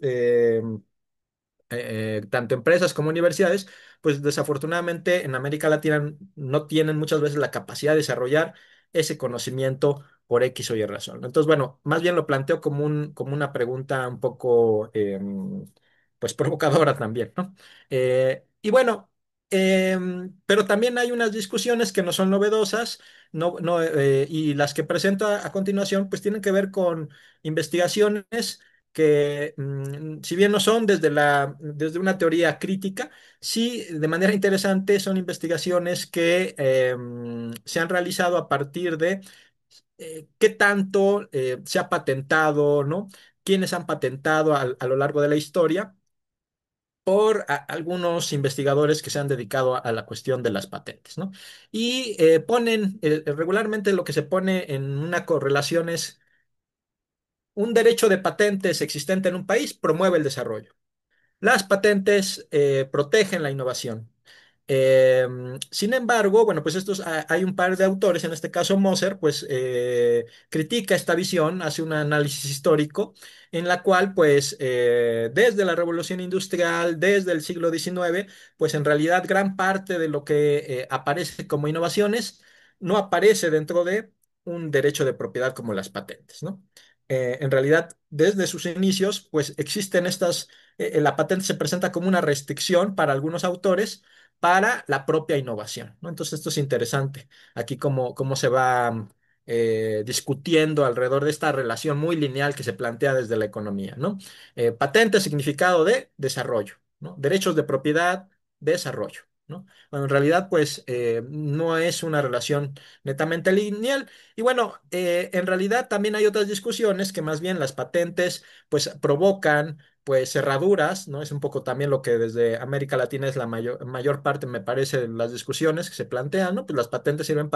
tanto empresas como universidades, pues desafortunadamente en América Latina no tienen muchas veces la capacidad de desarrollar ese conocimiento por X o Y razón. Entonces, bueno, más bien lo planteo como como una pregunta un poco, pues, provocadora también, ¿no? Y bueno, pero también hay unas discusiones que no son novedosas, y las que presento a continuación, pues tienen que ver con investigaciones que si bien no son desde una teoría crítica, sí de manera interesante son investigaciones que se han realizado a partir de qué tanto se ha patentado, ¿no? Quiénes han patentado a lo largo de la historia por algunos investigadores que se han dedicado a la cuestión de las patentes, ¿no? Y ponen, regularmente lo que se pone en una correlación es un derecho de patentes existente en un país promueve el desarrollo. Las patentes protegen la innovación. Eh, Sin embargo, bueno, pues hay un par de autores, en este caso Moser, pues critica esta visión, hace un análisis histórico en la cual, pues, desde la Revolución Industrial, desde el siglo XIX, pues en realidad gran parte de lo que aparece como innovaciones no aparece dentro de un derecho de propiedad como las patentes, ¿no? En realidad, desde sus inicios, pues existen la patente se presenta como una restricción para algunos autores para la propia innovación, ¿no? Entonces esto es interesante. Aquí cómo se va discutiendo alrededor de esta relación muy lineal que se plantea desde la economía, ¿no? Patente, significado de desarrollo, ¿no? Derechos de propiedad, desarrollo, ¿no? Bueno, en realidad, pues no es una relación netamente lineal. Y bueno, en realidad también hay otras discusiones que más bien las patentes, pues provocan pues cerraduras, ¿no? Es un poco también lo que desde América Latina es la mayor parte, me parece, de las discusiones que se plantean, ¿no? Pues las patentes sirven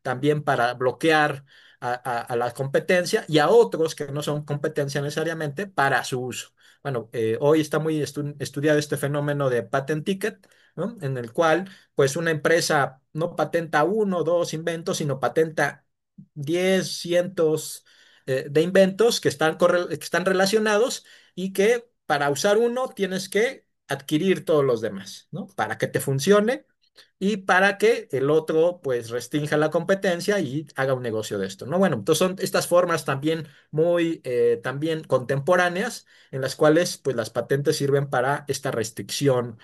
también para bloquear a la competencia y a otros que no son competencia necesariamente para su uso. Bueno, hoy está muy estudiado este fenómeno de patent ticket, ¿no? En el cual, pues, una empresa no patenta uno o dos inventos, sino patenta 10 cientos de inventos que están relacionados y que para usar uno tienes que adquirir todos los demás, ¿no? Para que te funcione y para que el otro pues restrinja la competencia y haga un negocio de esto, ¿no? Bueno, entonces son estas formas también muy también contemporáneas en las cuales pues las patentes sirven para esta restricción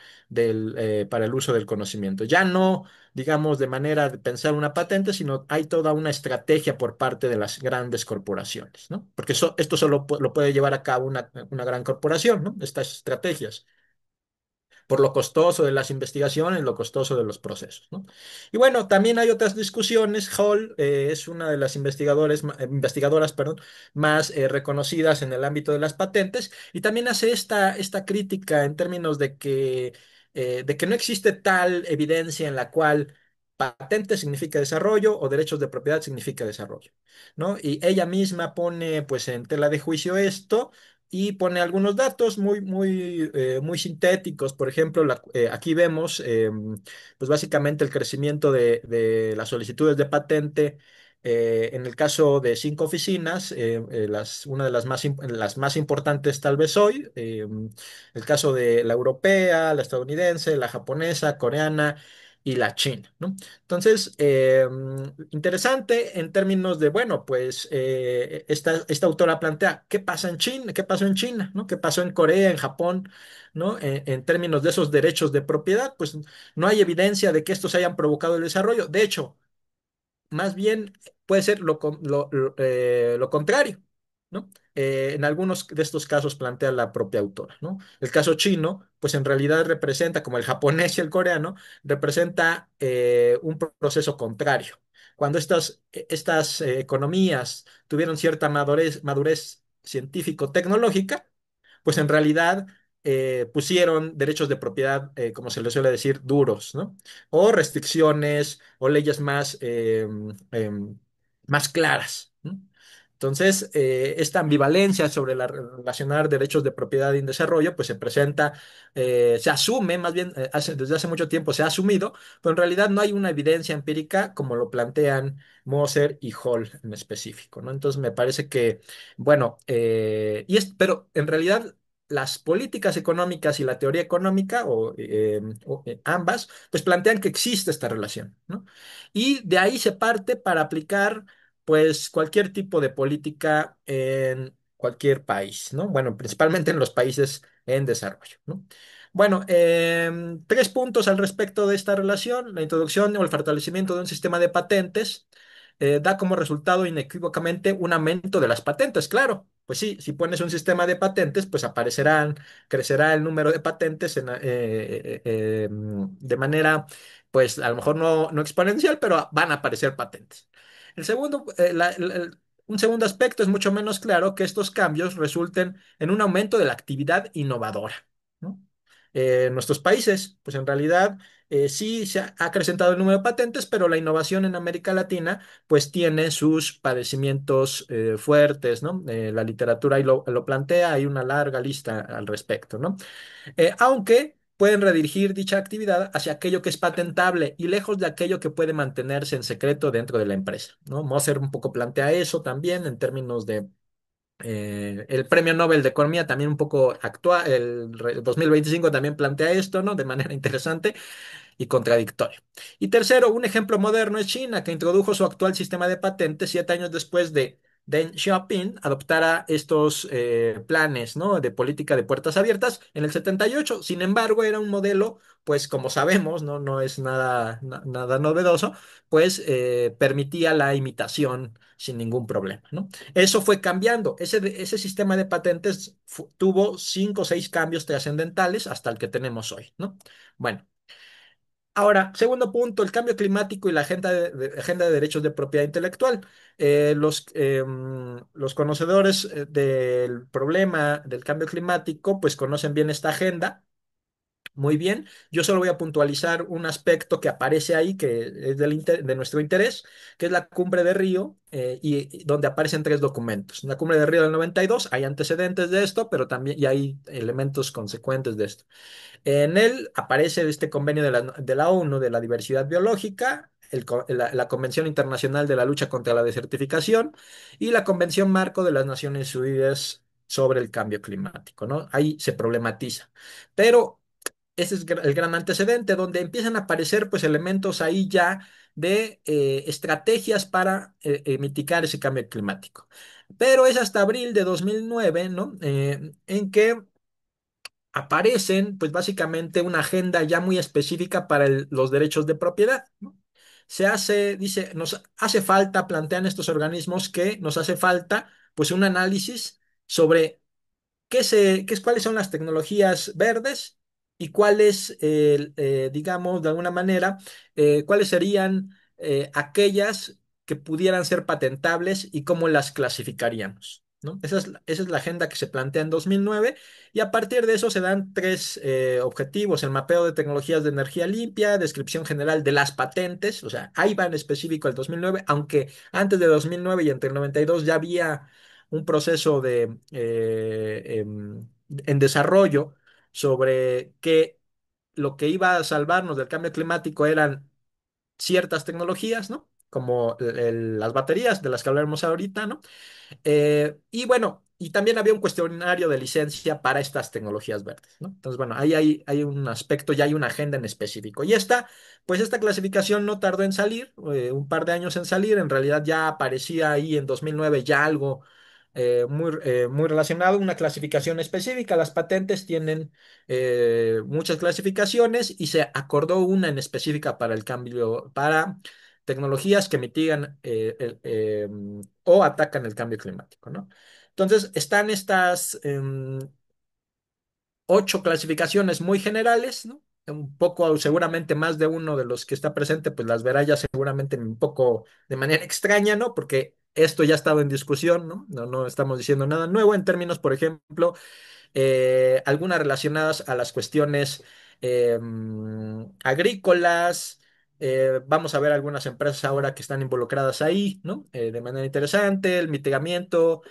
para el uso del conocimiento. Ya no digamos, de manera de pensar una patente, sino hay toda una estrategia por parte de las grandes corporaciones, ¿no? Porque esto solo lo puede llevar a cabo una gran corporación, ¿no? Estas estrategias por lo costoso de las investigaciones, lo costoso de los procesos, ¿no? Y bueno, también hay otras discusiones. Hall es una de las investigadoras, perdón, más reconocidas en el ámbito de las patentes y también hace esta crítica en términos de que no existe tal evidencia en la cual patente significa desarrollo o derechos de propiedad significa desarrollo, ¿no? Y ella misma pone pues en tela de juicio esto y pone algunos datos muy sintéticos. Por ejemplo, aquí vemos, pues básicamente el crecimiento de las solicitudes de patente. En el caso de 5 oficinas, una de las más importantes tal vez hoy, el caso de la europea, la estadounidense, la japonesa, coreana y la china, ¿no? Entonces, interesante en términos de, bueno, pues esta autora plantea qué pasa en China, qué pasó en China, ¿no? ¿Qué pasó en Corea, en Japón, ¿no? En términos de esos derechos de propiedad, pues no hay evidencia de que estos hayan provocado el desarrollo. De hecho, más bien puede ser lo contrario, ¿no? En algunos de estos casos plantea la propia autora, ¿no? El caso chino, pues en realidad representa, como el japonés y el coreano, representa un proceso contrario. Cuando estas economías tuvieron cierta madurez científico-tecnológica, pues en realidad pusieron derechos de propiedad, como se les suele decir, duros, ¿no? O restricciones o leyes más claras, ¿no? Entonces, esta ambivalencia sobre relacionar derechos de propiedad y en desarrollo, pues se presenta, se asume, más bien, desde hace mucho tiempo se ha asumido, pero en realidad no hay una evidencia empírica como lo plantean Moser y Hall en específico, ¿no? Entonces, me parece que, bueno, pero en realidad las políticas económicas y la teoría económica, ambas, pues plantean que existe esta relación, ¿no? Y de ahí se parte para aplicar, pues, cualquier tipo de política en cualquier país, ¿no? Bueno, principalmente en los países en desarrollo, ¿no? Bueno, 3 puntos al respecto de esta relación. La introducción o el fortalecimiento de un sistema de patentes da como resultado inequívocamente un aumento de las patentes, claro. Pues sí, si pones un sistema de patentes, pues crecerá el número de patentes de manera, pues a lo mejor no exponencial, pero van a aparecer patentes. El segundo, un segundo aspecto es mucho menos claro que estos cambios resulten en un aumento de la actividad innovadora, ¿no? En nuestros países, pues en realidad sí se ha acrecentado el número de patentes, pero la innovación en América Latina pues tiene sus padecimientos fuertes, ¿no? La literatura ahí lo plantea, hay una larga lista al respecto, ¿no? Aunque pueden redirigir dicha actividad hacia aquello que es patentable y lejos de aquello que puede mantenerse en secreto dentro de la empresa, ¿no? Moser un poco plantea eso también en términos de el Premio Nobel de Economía también un poco actual, 2025 también plantea esto, ¿no? De manera interesante y contradictorio. Y tercero, un ejemplo moderno es China, que introdujo su actual sistema de patentes 7 años después de Deng Xiaoping adoptara estos planes, ¿no? De política de puertas abiertas en el 78. Sin embargo, era un modelo, pues como sabemos, no es nada novedoso, pues permitía la imitación sin ningún problema, ¿no? Eso fue cambiando. Ese sistema de patentes tuvo 5 o 6 cambios trascendentales hasta el que tenemos hoy, ¿no? Bueno. Ahora, segundo punto, el cambio climático y la agenda de derechos de propiedad intelectual. Los conocedores del problema del cambio climático, pues conocen bien esta agenda. Muy bien, yo solo voy a puntualizar un aspecto que aparece ahí, que es de nuestro interés, que es la Cumbre de Río, y donde aparecen 3 documentos. En la Cumbre de Río del 92 hay antecedentes de esto, pero también y hay elementos consecuentes de esto. En él aparece este convenio de la ONU de la diversidad biológica, la Convención Internacional de la Lucha contra la Desertificación y la Convención Marco de las Naciones Unidas sobre el Cambio Climático, ¿no? Ahí se problematiza. Pero ese es el gran antecedente, donde empiezan a aparecer pues elementos ahí ya de estrategias para mitigar ese cambio climático. Pero es hasta abril de 2009, ¿no? En que aparecen, pues básicamente una agenda ya muy específica para los derechos de propiedad, ¿no? Se hace, dice, nos hace falta, plantean estos organismos que nos hace falta, pues un análisis sobre cuáles son las tecnologías verdes y cuáles, digamos, de alguna manera, cuáles serían aquellas que pudieran ser patentables y cómo las clasificaríamos, ¿no? Esa es la agenda que se plantea en 2009 y a partir de eso se dan tres objetivos: el mapeo de tecnologías de energía limpia, descripción general de las patentes, o sea, ahí va en específico el 2009, aunque antes de 2009 y entre el 92 ya había un proceso en desarrollo sobre que lo que iba a salvarnos del cambio climático eran ciertas tecnologías, ¿no? Como las baterías de las que hablaremos ahorita, ¿no? Y bueno, y también había un cuestionario de licencia para estas tecnologías verdes, ¿no? Entonces, bueno, ahí hay un aspecto, ya hay una agenda en específico. Y pues esta clasificación no tardó en salir, un par de años en salir, en realidad ya aparecía ahí en 2009 ya algo muy relacionado, una clasificación específica. Las patentes tienen muchas clasificaciones y se acordó una en específica para el cambio, para tecnologías que mitigan o atacan el cambio climático, ¿no? Entonces, están estas 8 clasificaciones muy generales, ¿no? Un poco, seguramente más de uno de los que está presente, pues las verá ya seguramente un poco de manera extraña, ¿no? Porque esto ya estaba en discusión, ¿no? No estamos diciendo nada nuevo en términos, por ejemplo, algunas relacionadas a las cuestiones agrícolas. Vamos a ver algunas empresas ahora que están involucradas ahí, ¿no? De manera interesante, el mitigamiento,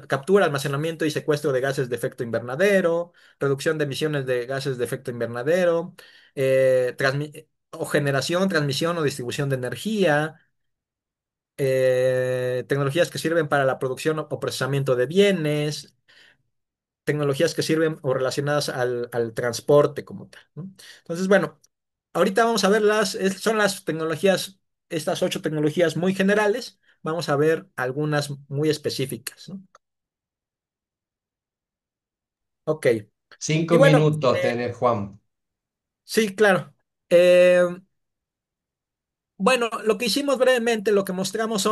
captura, almacenamiento y secuestro de gases de efecto invernadero, reducción de emisiones de gases de efecto invernadero, o generación, transmisión o distribución de energía, tecnologías que sirven para la producción o procesamiento de bienes, tecnologías que sirven o relacionadas al transporte como tal, ¿no? Entonces, bueno, ahorita vamos a ver son las tecnologías, estas 8 tecnologías muy generales, vamos a ver algunas muy específicas, ¿no? Ok, y Cinco bueno, minutos tenés, Juan. sí, claro. Eh, Bueno, lo que hicimos brevemente, lo que mostramos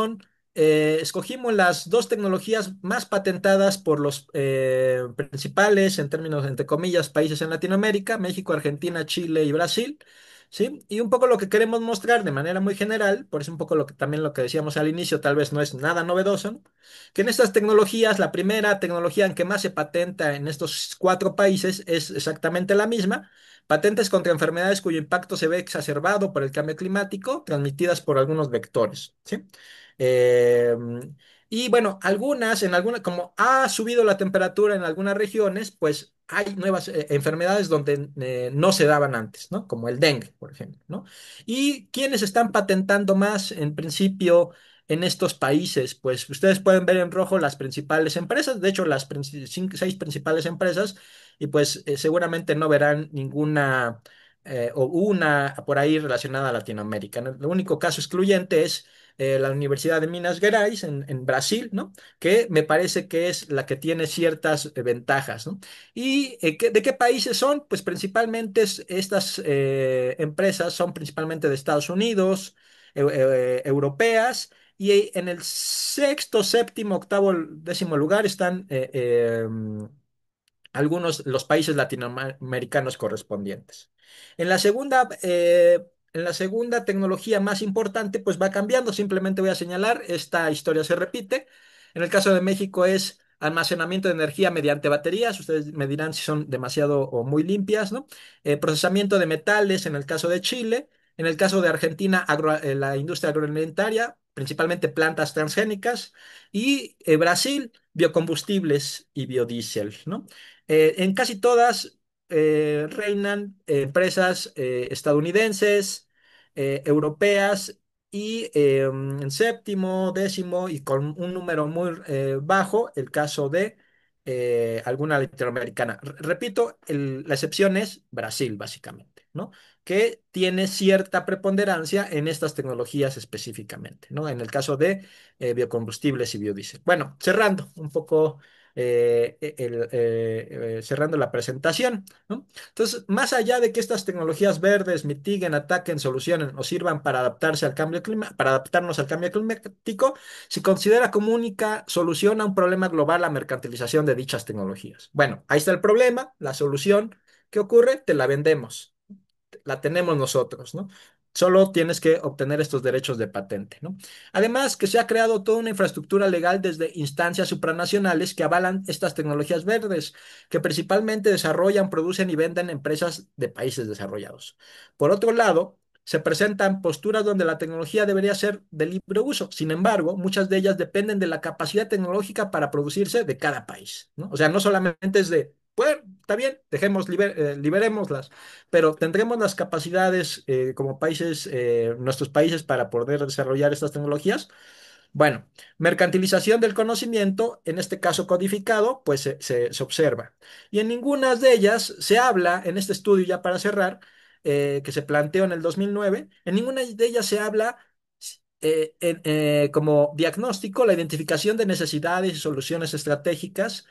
escogimos las dos tecnologías más patentadas por los principales, en términos, entre comillas, países en Latinoamérica: México, Argentina, Chile y Brasil, ¿sí? Y un poco lo que queremos mostrar de manera muy general, por eso un poco también lo que decíamos al inicio, tal vez no es nada novedoso, ¿no? Que en estas tecnologías, la primera tecnología en que más se patenta en estos 4 países es exactamente la misma: patentes contra enfermedades cuyo impacto se ve exacerbado por el cambio climático, transmitidas por algunos vectores, ¿sí? Eh, y bueno, como ha subido la temperatura en algunas regiones, pues hay nuevas enfermedades donde no se daban antes, ¿no? Como el dengue, por ejemplo, ¿no? ¿Y quiénes están patentando más en principio en estos países? Pues ustedes pueden ver en rojo las principales empresas, de hecho, las 6 principales empresas, y pues seguramente no verán ninguna o una por ahí relacionada a Latinoamérica, ¿no? El único caso excluyente es la Universidad de Minas Gerais en Brasil, ¿no? Que me parece que es la que tiene ciertas ventajas, ¿no? ¿Y de qué países son? Pues principalmente estas empresas son principalmente de Estados Unidos, europeas. Y en el sexto, séptimo, octavo, décimo lugar están los países latinoamericanos correspondientes. En la segunda tecnología más importante, pues va cambiando. Simplemente voy a señalar, esta historia se repite. En el caso de México es almacenamiento de energía mediante baterías. Ustedes me dirán si son demasiado o muy limpias, ¿no? Procesamiento de metales en el caso de Chile. En el caso de Argentina, la industria agroalimentaria, principalmente plantas transgénicas. Y Brasil, biocombustibles y biodiesel, ¿no? En casi todas reinan empresas estadounidenses, europeas y en séptimo, décimo y con un número muy bajo el caso de alguna latinoamericana. Repito, la excepción es Brasil, básicamente, ¿no? Que tiene cierta preponderancia en estas tecnologías específicamente, ¿no? En el caso de biocombustibles y biodiesel. Bueno, cerrando un poco, cerrando la presentación, ¿no? Entonces, más allá de que estas tecnologías verdes mitiguen, ataquen, solucionen o sirvan para adaptarse al para adaptarnos al cambio climático, se considera como única solución a un problema global la mercantilización de dichas tecnologías. Bueno, ahí está el problema, la solución. ¿Qué ocurre? Te la vendemos, la tenemos nosotros, ¿no? Solo tienes que obtener estos derechos de patente, ¿no? Además, que se ha creado toda una infraestructura legal desde instancias supranacionales que avalan estas tecnologías verdes, que principalmente desarrollan, producen y venden empresas de países desarrollados. Por otro lado, se presentan posturas donde la tecnología debería ser de libre uso. Sin embargo, muchas de ellas dependen de la capacidad tecnológica para producirse de cada país, ¿no? O sea, no solamente es de, bueno, está bien, liberémoslas, pero tendremos las capacidades como países, nuestros países, para poder desarrollar estas tecnologías. Bueno, mercantilización del conocimiento, en este caso codificado, pues se observa. Y en ninguna de ellas se habla, en este estudio ya para cerrar, que se planteó en el 2009, en ninguna de ellas se habla como diagnóstico, la identificación de necesidades y soluciones estratégicas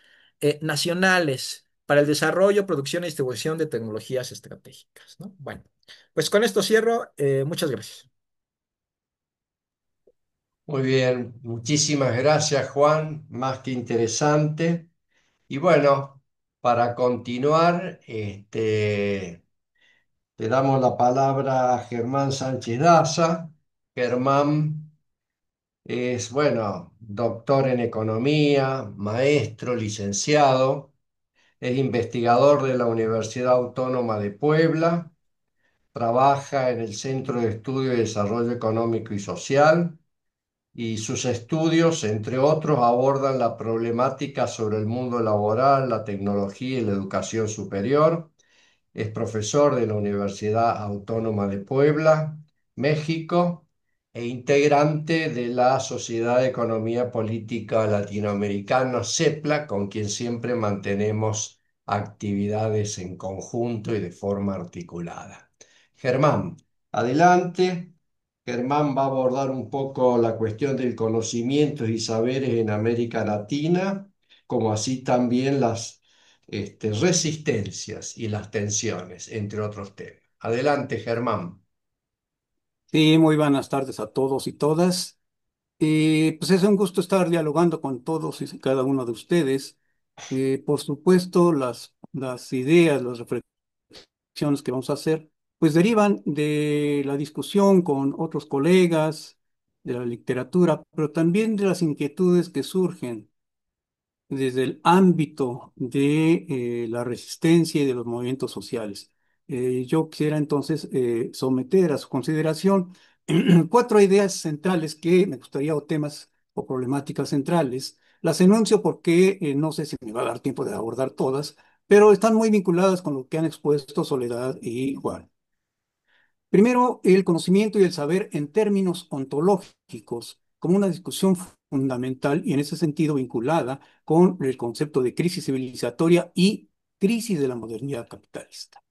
nacionales para el desarrollo, producción y distribución de tecnologías estratégicas, ¿no? Bueno, pues con esto cierro. Muchas gracias. Muy bien, muchísimas gracias, Juan, más que interesante. Y bueno, para continuar, le damos la palabra a Germán Sánchez Daza. Germán es, bueno, doctor en economía, maestro, licenciado, es investigador de la Universidad Autónoma de Puebla, trabaja en el Centro de Estudio y Desarrollo Económico y Social y sus estudios, entre otros, abordan la problemática sobre el mundo laboral, la tecnología y la educación superior. Es profesor de la Universidad Autónoma de Puebla, México, e integrante de la Sociedad de Economía Política Latinoamericana, CEPLA, con quien siempre mantenemos actividades en conjunto y de forma articulada. Germán, adelante. Germán va a abordar un poco la cuestión del conocimiento y saberes en América Latina, como así también las resistencias y las tensiones, entre otros temas. Adelante, Germán. Sí, muy buenas tardes a todos y todas. Pues es un gusto estar dialogando con todos y cada uno de ustedes. Por supuesto, las ideas, las reflexiones que vamos a hacer, pues derivan de la discusión con otros colegas, de la literatura, pero también de las inquietudes que surgen desde el ámbito de la resistencia y de los movimientos sociales. Yo quisiera entonces someter a su consideración cuatro ideas centrales que me gustaría, o temas o problemáticas centrales. Las enuncio porque no sé si me va a dar tiempo de abordar todas, pero están muy vinculadas con lo que han expuesto Soledad y Juan. Primero, el conocimiento y el saber en términos ontológicos, como una discusión fundamental y en ese sentido vinculada con el concepto de crisis civilizatoria y crisis de la modernidad capitalista.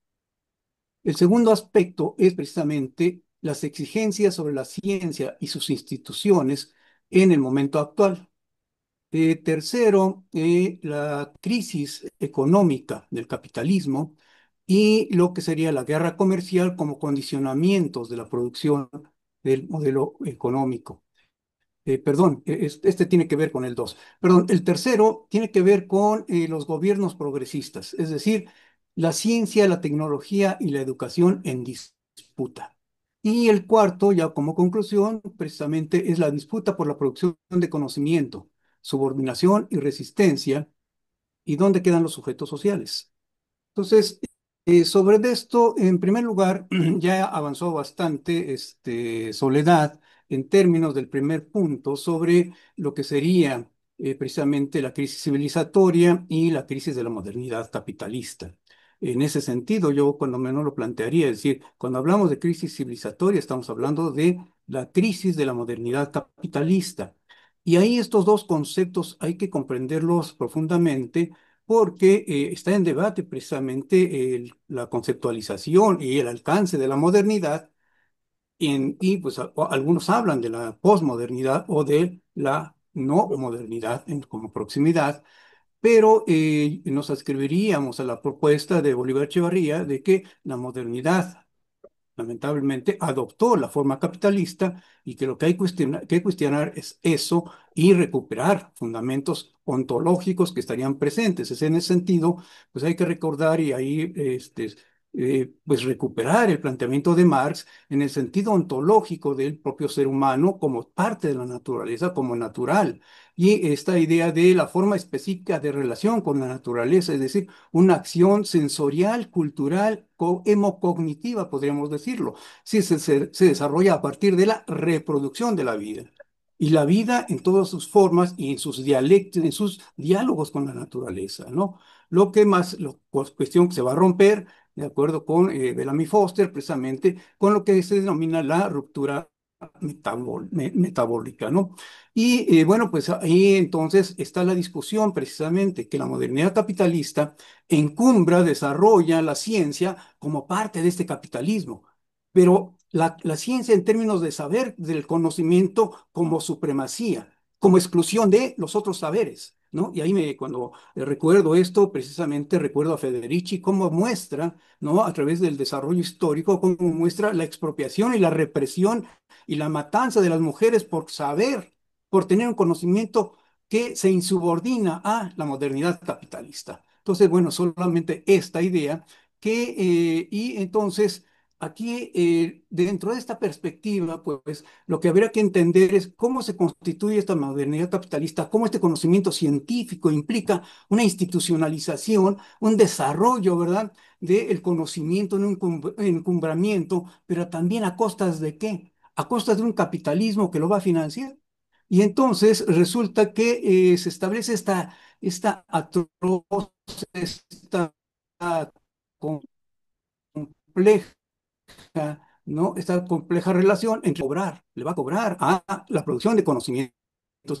El segundo aspecto es precisamente las exigencias sobre la ciencia y sus instituciones en el momento actual. Tercero, la crisis económica del capitalismo y lo que sería la guerra comercial como condicionamientos de la producción del modelo económico. Perdón, este tiene que ver con el 2. Perdón, el tercero tiene que ver con los gobiernos progresistas, es decir, la ciencia, la tecnología y la educación en disputa. Y el cuarto, ya como conclusión, precisamente es la disputa por la producción de conocimiento, subordinación y resistencia, y dónde quedan los sujetos sociales. Entonces, sobre esto, en primer lugar, ya avanzó bastante Soledad en términos del primer punto sobre lo que sería precisamente la crisis civilizatoria y la crisis de la modernidad capitalista. En ese sentido, yo cuando menos lo plantearía, es decir, cuando hablamos de crisis civilizatoria, estamos hablando de la crisis de la modernidad capitalista. Y ahí estos dos conceptos hay que comprenderlos profundamente porque está en debate precisamente la conceptualización y el alcance de la modernidad y pues algunos hablan de la posmodernidad o de la no modernidad como proximidad, pero nos adscribiríamos a la propuesta de Bolívar Echevarría de que la modernidad lamentablemente adoptó la forma capitalista y que lo que hay que cuestionar es eso y recuperar fundamentos ontológicos que estarían presentes. Es en ese sentido, pues hay que recordar y ahí pues recuperar el planteamiento de Marx en el sentido ontológico del propio ser humano como parte de la naturaleza, como natural. Y esta idea de la forma específica de relación con la naturaleza, es decir, una acción sensorial, cultural, hemocognitiva, podríamos decirlo. Sí, se desarrolla a partir de la reproducción de la vida. Y la vida en todas sus formas y en sus dialectos, en sus diálogos con la naturaleza, ¿no? Lo que más, cuestión que se va a romper, de acuerdo con Bellamy Foster, precisamente con lo que se denomina la ruptura metabólica, ¿no? Y bueno, pues ahí entonces está la discusión precisamente que la modernidad capitalista encumbra, desarrolla la ciencia como parte de este capitalismo, pero la ciencia en términos de saber del conocimiento como supremacía, como exclusión de los otros saberes, ¿no? Y ahí cuando recuerdo esto, precisamente recuerdo a Federici cómo muestra, ¿no? A través del desarrollo histórico, cómo muestra la expropiación y la represión y la matanza de las mujeres por saber, por tener un conocimiento que se insubordina a la modernidad capitalista. Entonces, bueno, solamente esta idea y entonces aquí dentro de esta perspectiva, pues lo que habría que entender es cómo se constituye esta modernidad capitalista, cómo este conocimiento científico implica una institucionalización, un desarrollo, ¿verdad? Del conocimiento, un encumbramiento, pero también a costas de ¿qué? A costas de un capitalismo que lo va a financiar. Y entonces resulta que se establece esta atroz, esta compleja, ¿no? Esta compleja relación entre cobrar, le va a cobrar a la producción de conocimiento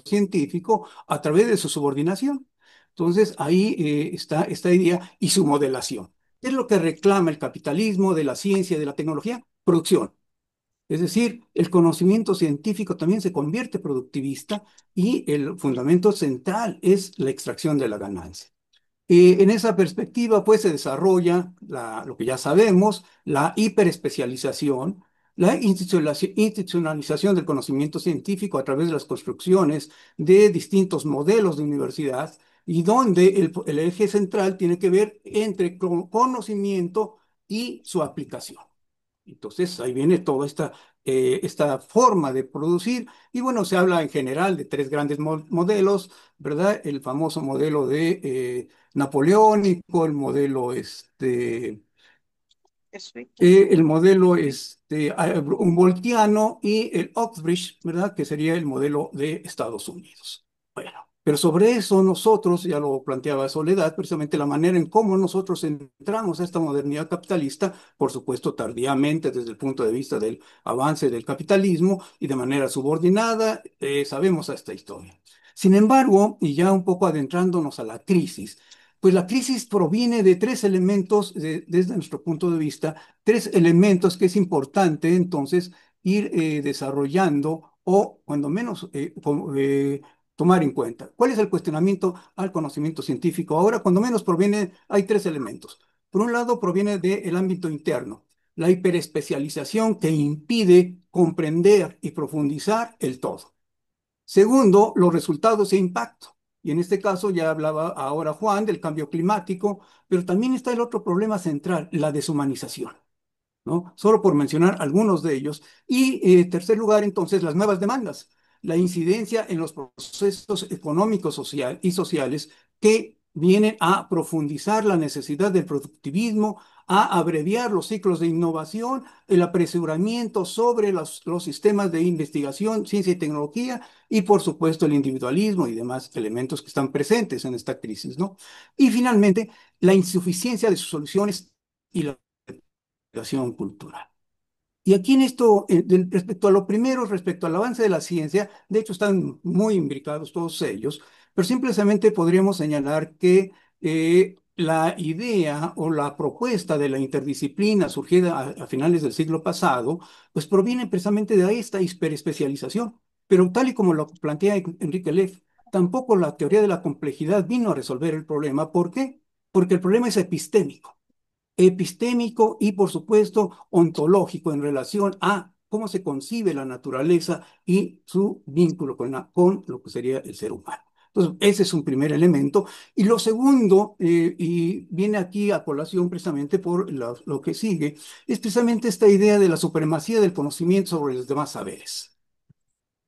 científico a través de su subordinación. Entonces, ahí está esta idea y su modelación. ¿Qué es lo que reclama el capitalismo de la ciencia, de la tecnología? Producción. Es decir, el conocimiento científico también se convierte productivista y el fundamento central es la extracción de la ganancia. En esa perspectiva, pues se desarrolla lo que ya sabemos, la hiperespecialización, la institucionalización del conocimiento científico a través de las construcciones de distintos modelos de universidad y donde el eje central tiene que ver entre conocimiento y su aplicación. Entonces, ahí viene toda esta forma de producir. Y bueno, se habla en general de tres grandes modelos, ¿verdad? El famoso modelo de napoleónico, el modelo humboldtiano y el Oxbridge, ¿verdad? Que sería el modelo de Estados Unidos. Bueno, pero sobre eso nosotros, ya lo planteaba Soledad, precisamente la manera en cómo nosotros entramos a esta modernidad capitalista, por supuesto tardíamente desde el punto de vista del avance del capitalismo y de manera subordinada, sabemos esta historia. Sin embargo, y ya un poco adentrándonos a la crisis, pues la crisis proviene de tres elementos desde nuestro punto de vista, tres elementos que es importante entonces ir desarrollando o cuando menos tomar en cuenta. ¿Cuál es el cuestionamiento al conocimiento científico? Ahora, cuando menos proviene, hay tres elementos. Por un lado, proviene del ámbito interno, la hiperespecialización que impide comprender y profundizar el todo. Segundo, los resultados e impacto. Y en este caso ya hablaba ahora Juan del cambio climático, pero también está el otro problema central, la deshumanización, ¿no? Solo por mencionar algunos de ellos. Y tercer lugar, entonces, las nuevas demandas, la incidencia en los procesos económicos y sociales que vienen a profundizar la necesidad del productivismo, a abreviar los ciclos de innovación, el apresuramiento sobre los sistemas de investigación, ciencia y tecnología, y por supuesto el individualismo y demás elementos que están presentes en esta crisis, ¿no? Y finalmente, la insuficiencia de sus soluciones y la educación cultural. Y aquí en esto, respecto a lo primero, respecto al avance de la ciencia, de hecho están muy imbricados todos ellos, pero simplemente podríamos señalar que la idea o la propuesta de la interdisciplina surgida a finales del siglo pasado, pues proviene precisamente de esta hiperespecialización. Pero tal y como lo plantea Enrique Leff, tampoco la teoría de la complejidad vino a resolver el problema. ¿Por qué? Porque el problema es epistémico y, por supuesto, ontológico en relación a cómo se concibe la naturaleza y su vínculo con lo que sería el ser humano. Entonces, ese es un primer elemento. Y lo segundo, y viene aquí a colación precisamente por lo que sigue, es precisamente esta idea de la supremacía del conocimiento sobre los demás saberes.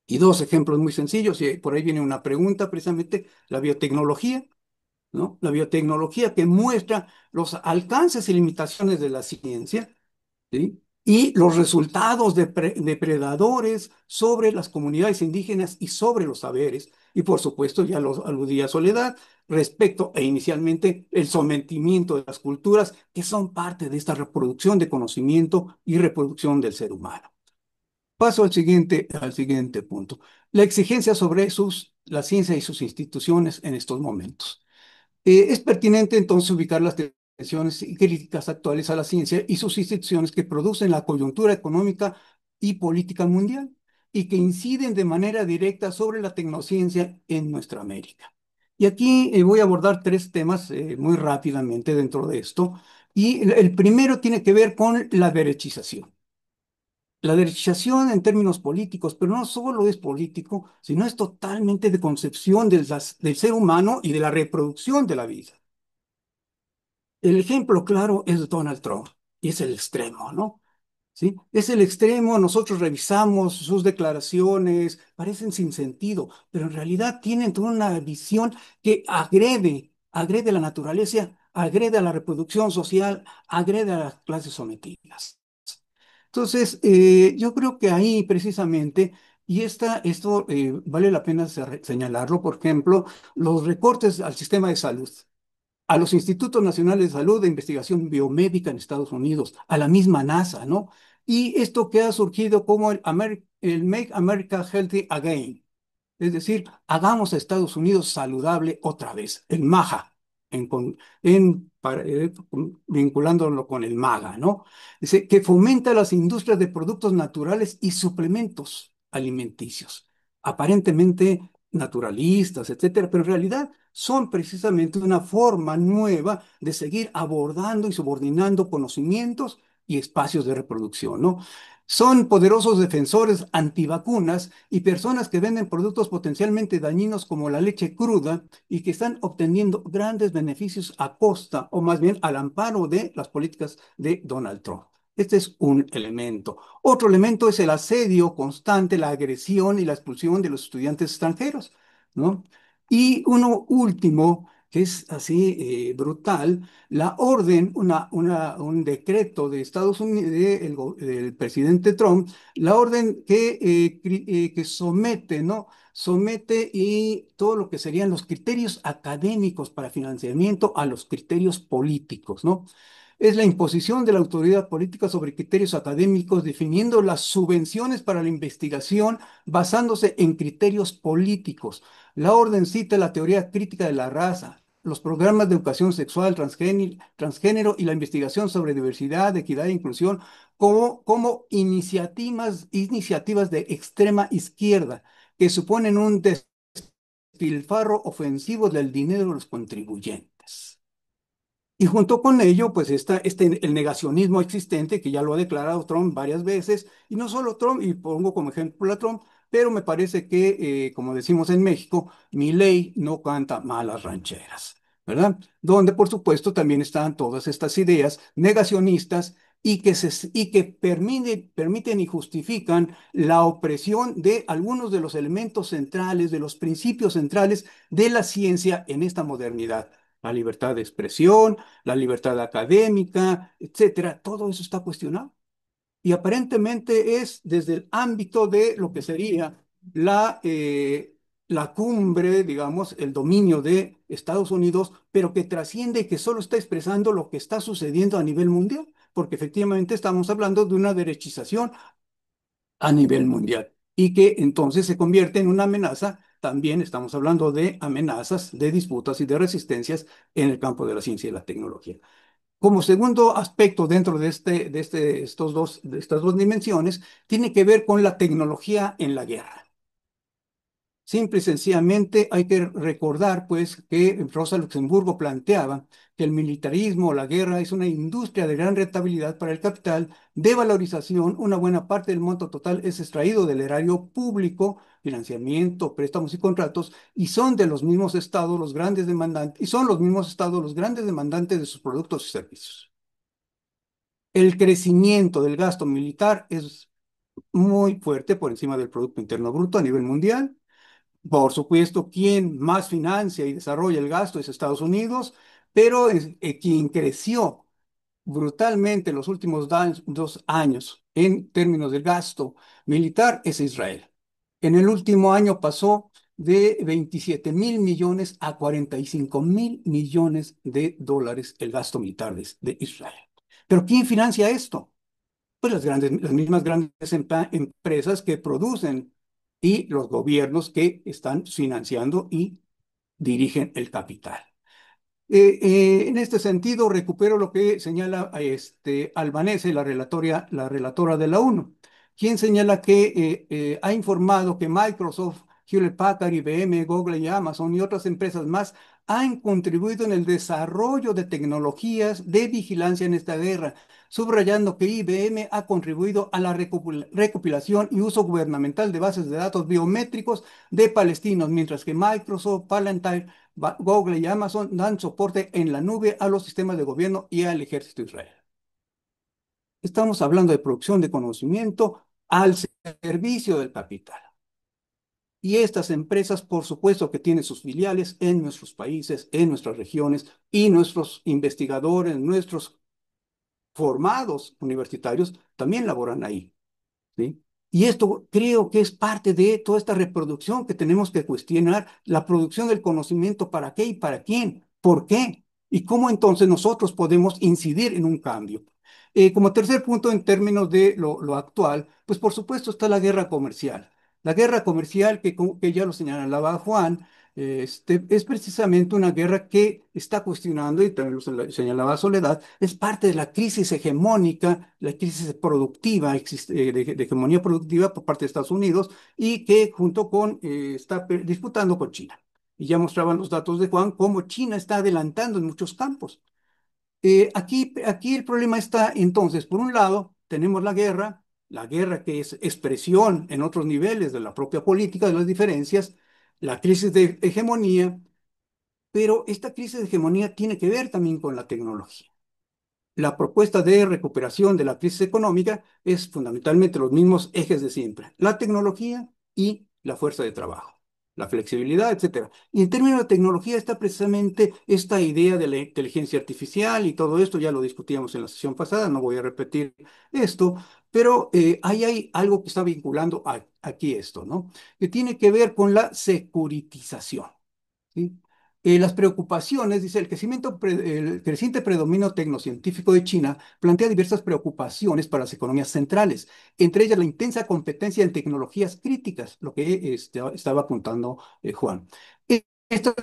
Y dos ejemplos muy sencillos, y por ahí viene una pregunta, precisamente la biotecnología, ¿no? La biotecnología que muestra los alcances y limitaciones de la ciencia, ¿sí? Y los resultados depredadores sobre las comunidades indígenas y sobre los saberes. Y por supuesto, ya lo aludía Soledad, respecto e inicialmente el sometimiento de las culturas que son parte de esta reproducción de conocimiento y reproducción del ser humano. Paso al siguiente punto. La exigencia sobre la ciencia y sus instituciones en estos momentos. Es pertinente entonces ubicar las tensiones y críticas actuales a la ciencia y sus instituciones que producen la coyuntura económica y política mundial y que inciden de manera directa sobre la tecnociencia en nuestra América. Y aquí voy a abordar tres temas muy rápidamente dentro de esto. Y el primero tiene que ver con la derechización. La derechización en términos políticos, pero no solo es político, sino es totalmente de concepción del ser humano y de la reproducción de la vida. El ejemplo claro es Donald Trump, y es el extremo, ¿no? ¿Sí? Es el extremo, nosotros revisamos sus declaraciones, parecen sin sentido, pero en realidad tienen toda una visión que agrede la naturaleza, agrede a la reproducción social, agrede a las clases sometidas. Entonces, yo creo que ahí precisamente, y esto vale la pena señalarlo, por ejemplo, los recortes al sistema de salud, a los Institutos Nacionales de Salud de Investigación Biomédica en Estados Unidos, a la misma NASA, ¿no? Y esto que ha surgido como el Make America Healthy Again, es decir, hagamos a Estados Unidos saludable otra vez, el MAGA, vinculándolo con el MAGA, ¿no? Dice que fomenta las industrias de productos naturales y suplementos alimenticios, aparentemente naturalistas, etcétera, pero en realidad son precisamente una forma nueva de seguir abordando y subordinando conocimientos y espacios de reproducción, ¿no? Son poderosos defensores antivacunas y personas que venden productos potencialmente dañinos como la leche cruda y que están obteniendo grandes beneficios a costa, o más bien al amparo de las políticas de Donald Trump. Este es un elemento. Otro elemento es el asedio constante, la agresión y la expulsión de los estudiantes extranjeros, ¿no? Y uno último, que es así brutal, la orden, un decreto de Estados Unidos, del presidente Trump, la orden que somete, ¿no? Somete y todo lo que serían los criterios académicos para financiamiento a los criterios políticos, ¿no? Es la imposición de la autoridad política sobre criterios académicos, definiendo las subvenciones para la investigación basándose en criterios políticos. La orden cita la teoría crítica de la raza, los programas de educación sexual, transgénero y la investigación sobre diversidad, equidad e inclusión como iniciativas de extrema izquierda que suponen un despilfarro ofensivo del dinero de los contribuyentes. Y junto con ello, pues está el negacionismo existente, que ya lo ha declarado Trump varias veces, y no solo Trump, y pongo como ejemplo a Trump, pero me parece que, como decimos en México, mi ley no canta malas rancheras, ¿verdad? Donde, por supuesto, también están todas estas ideas negacionistas y que permiten y justifican la opresión de algunos de los elementos centrales, de los principios centrales de la ciencia en esta modernidad. La libertad de expresión, la libertad académica, etcétera, todo eso está cuestionado. Y aparentemente es desde el ámbito de lo que sería la cumbre, digamos, el dominio de Estados Unidos, pero que trasciende y que solo está expresando lo que está sucediendo a nivel mundial. porque efectivamente estamos hablando de una derechización a nivel mundial y que entonces se convierte en una amenaza. También estamos hablando de amenazas, de disputas y de resistencias en el campo de la ciencia y la tecnología. Como segundo aspecto dentro de estas dos dimensiones, tiene que ver con la tecnología en la guerra. Simple y sencillamente hay que recordar, pues, que Rosa Luxemburgo planteaba que el militarismo o la guerra es una industria de gran rentabilidad para el capital, de valorización. Una buena parte del monto total es extraído del erario público, financiamiento, préstamos y contratos, y son de los mismos estados los grandes demandantes, y son los mismos estados los grandes demandantes de sus productos y servicios. El crecimiento del gasto militar es muy fuerte por encima del Producto Interno Bruto a nivel mundial. Por supuesto, quien más financia y desarrolla el gasto es Estados Unidos, pero quien creció brutalmente los últimos 2 años en términos de gasto militar es Israel. En el último año pasó de 27.000 millones a 45.000 millones de dólares el gasto militar de Israel. ¿Pero quién financia esto? Pues las mismas grandes empresas que producen y los gobiernos que están financiando y dirigen el capital. En este sentido, recupero lo que señala Albanese, la relatora de la ONU, quien señala que ha informado que Microsoft, Hewlett Packard, IBM, Google y Amazon y otras empresas más han contribuido en el desarrollo de tecnologías de vigilancia en esta guerra, subrayando que IBM ha contribuido a la recopilación y uso gubernamental de bases de datos biométricos de palestinos, mientras que Microsoft, Palantir, Google y Amazon dan soporte en la nube a los sistemas de gobierno y al ejército de Israel. Estamos hablando de producción de conocimiento al servicio del capital. Y estas empresas, por supuesto, que tienen sus filiales en nuestros países, en nuestras regiones, y nuestros investigadores, nuestros formados universitarios, también laboran ahí. ¿Sí? Y esto creo que es parte de toda esta reproducción que tenemos que cuestionar, la producción del conocimiento, ¿para qué y para quién? ¿Por qué? Y cómo entonces nosotros podemos incidir en un cambio. Como tercer punto, en términos de lo actual, pues por supuesto está la guerra comercial. La guerra comercial, que ya lo señalaba Juan, es precisamente una guerra que está cuestionando, y también lo señalaba Soledad, es parte de la crisis hegemónica, la crisis productiva, de hegemonía productiva por parte de Estados Unidos, y que junto con, está disputando con China. Y ya mostraban los datos de Juan, cómo China está adelantando en muchos campos. Aquí el problema está entonces, por un lado, tenemos la guerra que es expresión en otros niveles de la propia política, de las diferencias, la crisis de hegemonía, pero esta crisis de hegemonía tiene que ver también con la tecnología. La propuesta de recuperación de la crisis económica es fundamentalmente los mismos ejes de siempre, la tecnología y la fuerza de trabajo, la flexibilidad, etcétera. Y en términos de tecnología está precisamente esta idea de la inteligencia artificial y todo esto, ya lo discutíamos en la sesión pasada, no voy a repetir esto, pero ahí hay algo que está vinculando aquí esto, ¿no? Que tiene que ver con la securitización. ¿Sí? Las preocupaciones, dice, el creciente predominio tecnocientífico de China plantea diversas preocupaciones para las economías centrales, entre ellas la intensa competencia en tecnologías críticas, lo que estaba apuntando Juan. Estas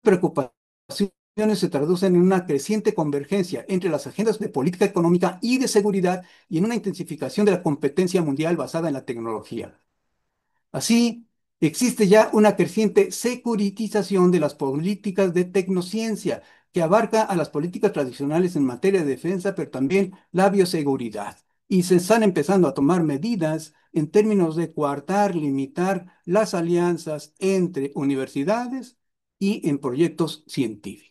preocupaciones se traducen en una creciente convergencia entre las agendas de política económica y de seguridad y en una intensificación de la competencia mundial basada en la tecnología. Así, existe ya una creciente securitización de las políticas de tecnociencia que abarca a las políticas tradicionales en materia de defensa, pero también la bioseguridad. Y se están empezando a tomar medidas en términos de coartar, limitar las alianzas entre universidades y en proyectos científicos.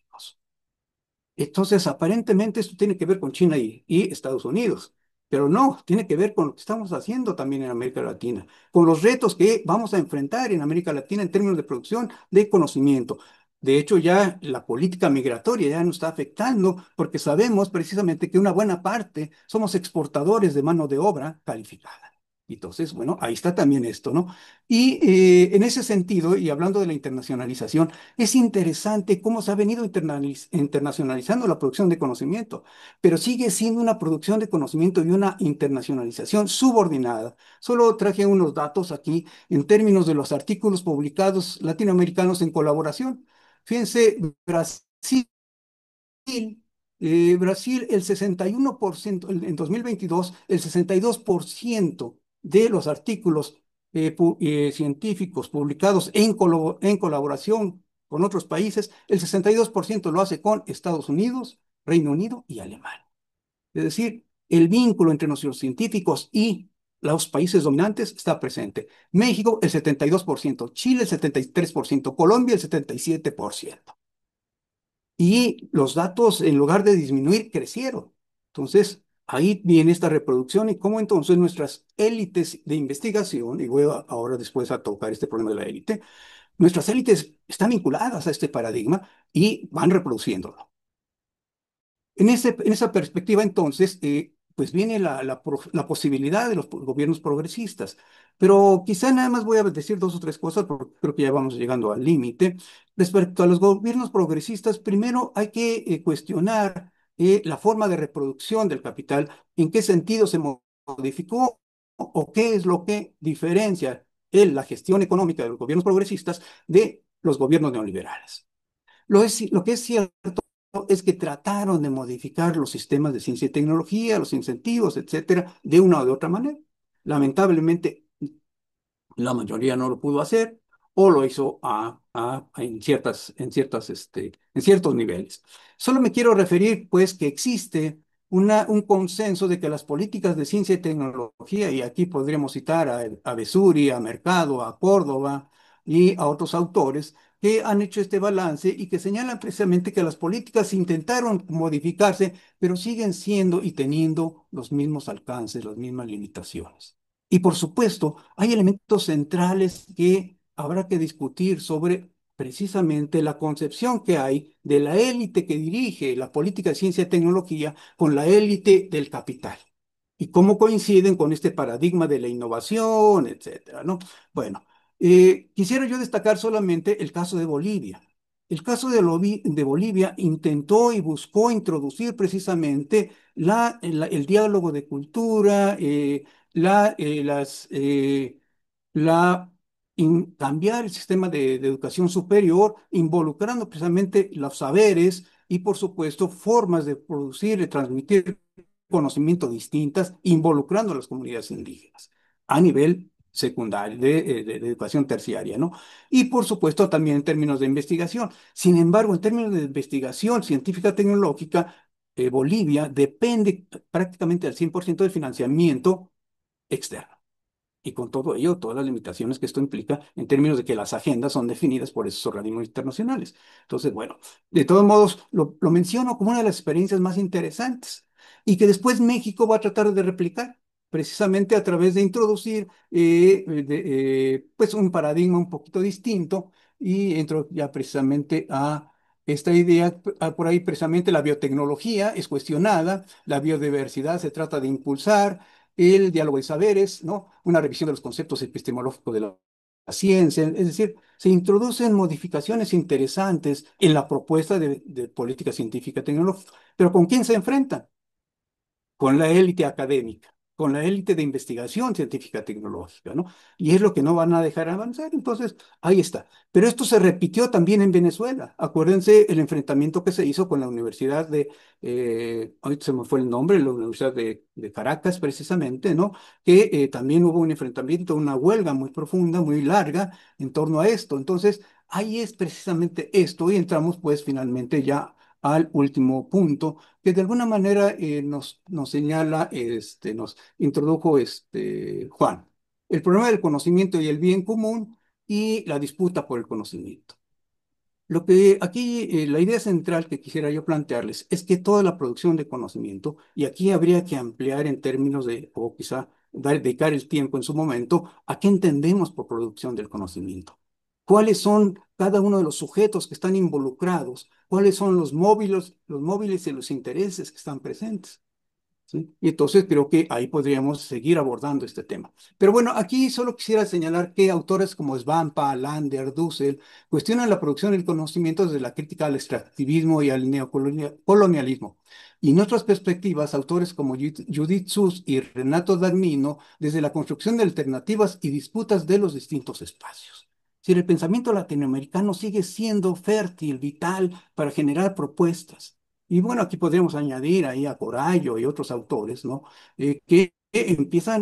Entonces, aparentemente esto tiene que ver con China y Estados Unidos, pero no, tiene que ver con lo que estamos haciendo también en América Latina, con los retos que vamos a enfrentar en América Latina en términos de producción de conocimiento. De hecho, ya la política migratoria ya nos está afectando porque sabemos precisamente que una buena parte somos exportadores de mano de obra calificada. Entonces, bueno, ahí está también esto, ¿no? Y en ese sentido, y hablando de la internacionalización, es interesante cómo se ha venido internacionalizando la producción de conocimiento, pero sigue siendo una producción de conocimiento y una internacionalización subordinada. Solo traje unos datos aquí en términos de los artículos publicados latinoamericanos en colaboración. Fíjense, Brasil, el 61%, en 2022, el 62% de los artículos científicos publicados en colaboración con otros países, el 62% lo hace con Estados Unidos, Reino Unido y Alemania. Es decir, el vínculo entre nuestros científicos y los países dominantes está presente. México, el 72%, Chile, el 73%, Colombia, el 77%. Y los datos, en lugar de disminuir, crecieron. Entonces, ahí viene esta reproducción y cómo entonces nuestras élites de investigación, y voy ahora después a tocar este problema de la élite, nuestras élites están vinculadas a este paradigma y van reproduciéndolo. En esa perspectiva, entonces, pues viene la posibilidad de los gobiernos progresistas. Pero quizá nada más voy a decir dos o tres cosas, porque creo que ya vamos llegando al límite. Respecto a los gobiernos progresistas, primero hay que cuestionar la forma de reproducción del capital, en qué sentido se modificó o qué es lo que diferencia la gestión económica de los gobiernos progresistas de los gobiernos neoliberales. Lo que es cierto es que trataron de modificar los sistemas de ciencia y tecnología, los incentivos, etcétera, de una o de otra manera. Lamentablemente, la mayoría no lo pudo hacer o lo hizo en ciertos niveles. Solo me quiero referir, pues, que existe un consenso de que las políticas de ciencia y tecnología, y aquí podríamos citar a Vesuri, a Mercado, a Córdoba y a otros autores, que han hecho este balance y que señalan precisamente que las políticas intentaron modificarse, pero siguen siendo y teniendo los mismos alcances, las mismas limitaciones. Y por supuesto, hay elementos centrales que habrá que discutir sobre precisamente la concepción que hay de la élite que dirige la política de ciencia y tecnología con la élite del capital. Y cómo coinciden con este paradigma de la innovación, etcétera, ¿no? Bueno, quisiera yo destacar solamente el caso de Bolivia. El caso de Bolivia intentó y buscó introducir precisamente el diálogo de cultura, la, eh, las, la, cambiar el sistema de educación superior, involucrando precisamente los saberes y, por supuesto, formas de producir y transmitir conocimiento distintas, involucrando a las comunidades indígenas a nivel secundario, de educación terciaria, ¿no? Y, por supuesto, también en términos de investigación. Sin embargo, en términos de investigación científica tecnológica, Bolivia depende prácticamente al 100% del financiamiento externo. Y con todo ello, todas las limitaciones que esto implica en términos de que las agendas son definidas por esos organismos internacionales. Entonces, bueno, de todos modos, lo menciono como una de las experiencias más interesantes y que después México va a tratar de replicar, precisamente a través de introducir pues un paradigma un poquito distinto y entro ya precisamente a esta idea, por ahí precisamente la biotecnología es cuestionada, la biodiversidad se trata de impulsar, el diálogo de saberes, ¿no? Una revisión de los conceptos epistemológicos de la ciencia, es decir, se introducen modificaciones interesantes en la propuesta de política científica y tecnológica. Pero ¿con quién se enfrentan? Con la élite académica, con la élite de investigación científica tecnológica, ¿no? Y es lo que no van a dejar avanzar. Entonces, ahí está. Pero esto se repitió también en Venezuela. Acuérdense el enfrentamiento que se hizo con la Universidad ahorita se me fue el nombre, la Universidad de Caracas, precisamente, ¿no? Que también hubo un enfrentamiento, una huelga muy profunda, muy larga en torno a esto. Entonces, ahí es precisamente esto y entramos pues finalmente ya al último punto que de alguna manera nos señala, nos introdujo Juan, el problema del conocimiento y el bien común y la disputa por el conocimiento. Lo que aquí, la idea central que quisiera yo plantearles es que toda la producción de conocimiento, y aquí habría que ampliar en términos de, o quizá dedicar el tiempo en su momento, a qué entendemos por producción del conocimiento. ¿Cuáles son cada uno de los sujetos que están involucrados? ¿Cuáles son los móviles y los intereses que están presentes? ¿sí? Y entonces creo que ahí podríamos seguir abordando este tema. Pero bueno, aquí solo quisiera señalar que autores como Svampa, Lander, Dussel cuestionan la producción del conocimiento desde la crítica al extractivismo y al neocolonialismo. Y en otras perspectivas, autores como Judith Sus y Renato Dagnino, desde la construcción de alternativas y disputas de los distintos espacios. Si el pensamiento latinoamericano sigue siendo fértil, vital para generar propuestas. Y bueno, aquí podríamos añadir ahí a Corallo y otros autores, ¿no? Que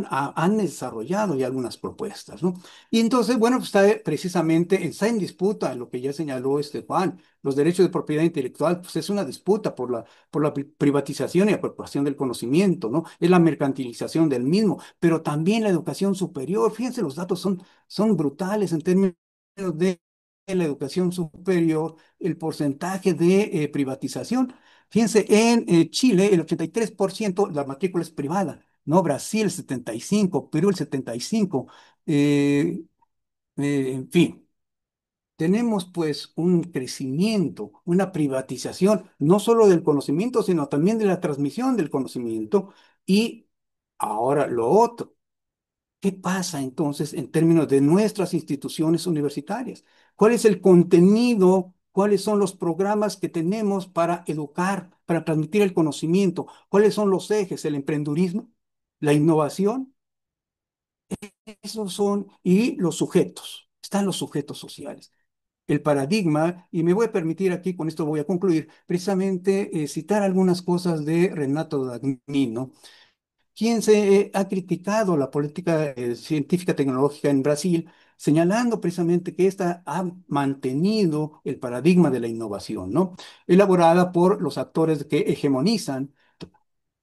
han desarrollado ya algunas propuestas, ¿no? Y entonces, bueno, pues precisamente, está en disputa lo que ya señaló este Juan, los derechos de propiedad intelectual, pues es una disputa por la privatización y apropiación del conocimiento, ¿no? Es la mercantilización del mismo, pero también la educación superior. Fíjense, los datos son brutales en términos de la educación superior, el porcentaje de privatización. Fíjense, en Chile el 83% la matrícula es privada, ¿no? Brasil el 75%, Perú el 75%. En fin, tenemos pues un crecimiento, una privatización, no solo del conocimiento, sino también de la transmisión del conocimiento. Y ahora lo otro. ¿Qué pasa entonces en términos de nuestras instituciones universitarias? ¿Cuál es el contenido? ¿Cuáles son los programas que tenemos para educar, para transmitir el conocimiento? ¿Cuáles son los ejes? ¿El emprendurismo? ¿La innovación? Esos son, y los sujetos. Están los sujetos sociales. El paradigma, y me voy a permitir aquí, con esto voy a concluir, precisamente citar algunas cosas de Renato Dagnino, quien ha criticado la política científica tecnológica en Brasil, señalando precisamente que ésta ha mantenido el paradigma de la innovación, ¿no? Elaborada por los actores que hegemonizan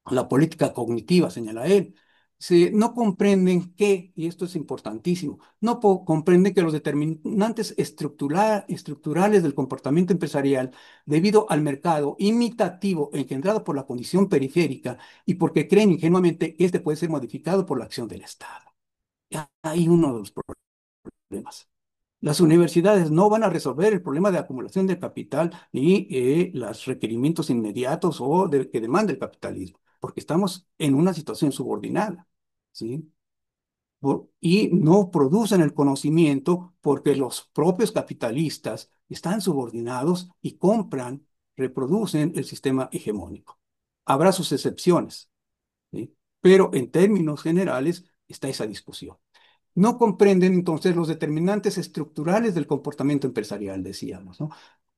la política cognitiva, señala él. No comprenden que, y esto es importantísimo, no comprenden que los determinantes estructurales del comportamiento empresarial, debido al mercado imitativo engendrado por la condición periférica y porque creen ingenuamente que este puede ser modificado por la acción del Estado. Hay uno de los problemas. Las universidades no van a resolver el problema de acumulación de capital ni los requerimientos inmediatos que demanda el capitalismo, porque estamos en una situación subordinada, ¿sí? Y no producen el conocimiento porque los propios capitalistas están subordinados y compran, reproducen el sistema hegemónico. Habrá sus excepciones, ¿sí? Pero en términos generales está esa discusión. No comprenden entonces los determinantes estructurales del comportamiento empresarial, decíamos, ¿no?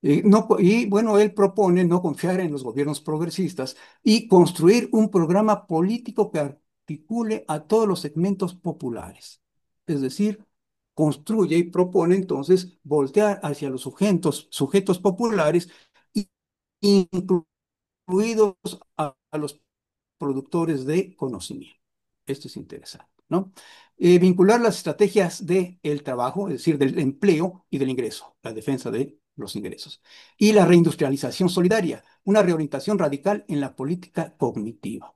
Y bueno, él propone no confiar en los gobiernos progresistas y construir un programa político que articule a todos los segmentos populares. Es decir, construye y propone entonces voltear hacia los sujetos populares, y incluidos a los productores de conocimiento. Esto es interesante, ¿no? Vincular las estrategias del trabajo, es decir, del empleo y del ingreso, la defensa de los ingresos. Y la reindustrialización solidaria, una reorientación radical en la política cognitiva.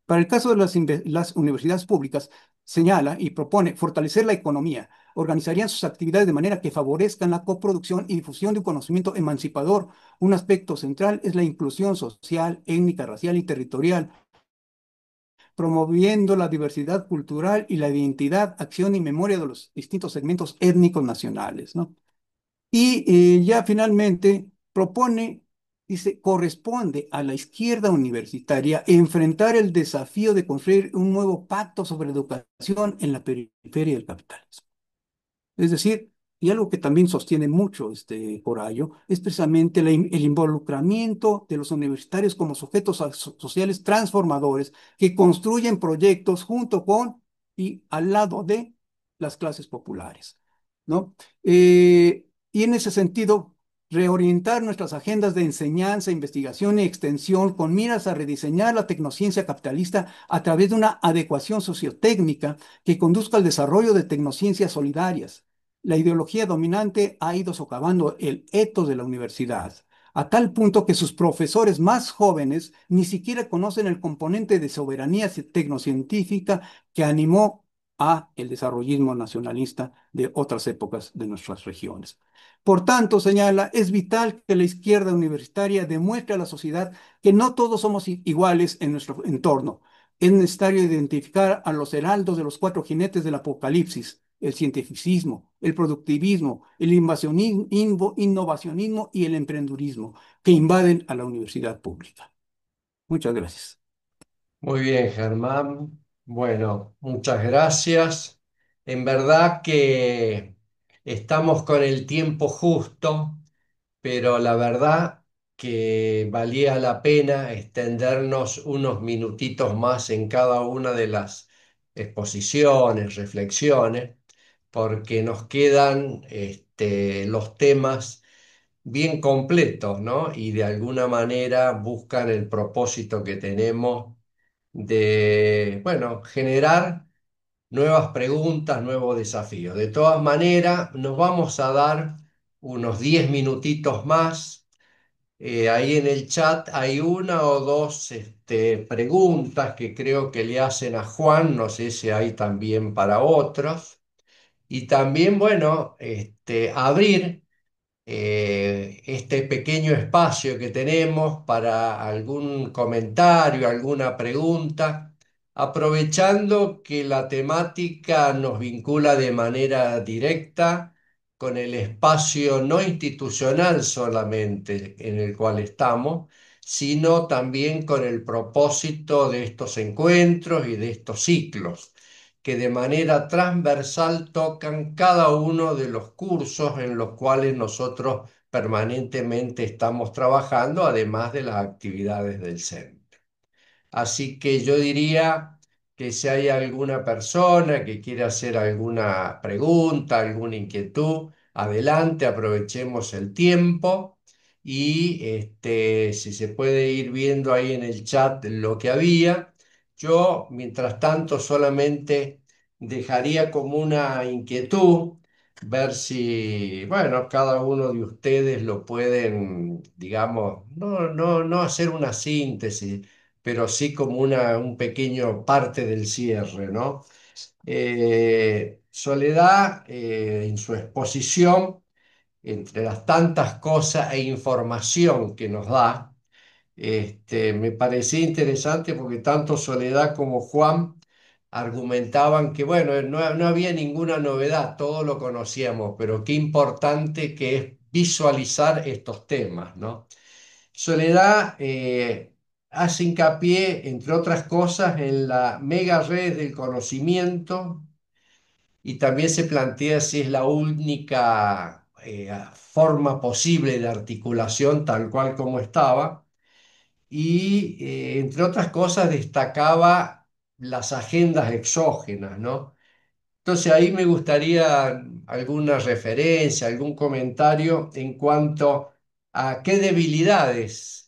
Para el caso de las universidades públicas, señala y propone fortalecer la economía. Organizarían sus actividades de manera que favorezcan la coproducción y difusión de un conocimiento emancipador. Un aspecto central es la inclusión social, étnica, racial y territorial, promoviendo la diversidad cultural y la identidad, acción y memoria de los distintos segmentos étnicos nacionales, ¿no? Y ya finalmente propone, dice, corresponde a la izquierda universitaria enfrentar el desafío de construir un nuevo pacto sobre educación en la periferia del capitalismo. Es decir, y algo que también sostiene mucho este Corallo, es precisamente el involucramiento de los universitarios como sujetos sociales transformadores que construyen proyectos junto con y al lado de las clases populares, ¿no? Y en ese sentido, reorientar nuestras agendas de enseñanza, investigación y extensión con miras a rediseñar la tecnociencia capitalista a través de una adecuación sociotécnica que conduzca al desarrollo de tecnociencias solidarias. La ideología dominante ha ido socavando el etos de la universidad, a tal punto que sus profesores más jóvenes ni siquiera conocen el componente de soberanía tecnocientífica que animó a el desarrollismo nacionalista de otras épocas de nuestras regiones. Por tanto, señala, es vital que la izquierda universitaria demuestre a la sociedad que no todos somos iguales en nuestro entorno. Es necesario identificar a los heraldos de los cuatro jinetes del apocalipsis: el cientificismo, el productivismo, el innovacionismo y el emprendurismo, que invaden a la universidad pública. Muchas gracias. Muy bien, Germán. Bueno, muchas gracias. En verdad que estamos con el tiempo justo, pero la verdad que valía la pena extendernos unos minutitos más en cada una de las exposiciones, reflexiones, porque nos quedan los temas bien completos, ¿no? Y de alguna manera buscan el propósito que tenemos de, bueno, generar nuevas preguntas, nuevos desafíos. De todas maneras, nos vamos a dar unos 10 minutitos más. Ahí en el chat hay una o dos preguntas que creo que le hacen a Juan, no sé si hay también para otros. Y también, bueno, abrir este pequeño espacio que tenemos para algún comentario, alguna pregunta, aprovechando que la temática nos vincula de manera directa con el espacio no institucional solamente en el cual estamos, sino también con el propósito de estos encuentros y de estos ciclos que de manera transversal tocan cada uno de los cursos en los cuales nosotros permanentemente estamos trabajando, además de las actividades del centro. Así que yo diría que si hay alguna persona que quiere hacer alguna pregunta, alguna inquietud, adelante, aprovechemos el tiempo y si se puede ir viendo ahí en el chat lo que había. Yo, mientras tanto, solamente dejaría como una inquietud ver si, bueno, cada uno de ustedes lo pueden, digamos, no hacer una síntesis, pero sí como un pequeño parte del cierre, ¿no? Soledad, en su exposición, entre las tantas cosas e información que nos da, me parecía interesante porque tanto Soledad como Juan argumentaban que, bueno, no había ninguna novedad, todo lo conocíamos, pero qué importante que es visualizar estos temas, ¿no? Soledad hace hincapié, entre otras cosas, en la mega red del conocimiento y también se plantea si es la única forma posible de articulación tal cual como estaba. Y, entre otras cosas, destacaba las agendas exógenas, ¿no? Entonces ahí me gustaría alguna referencia, algún comentario en cuanto a qué debilidades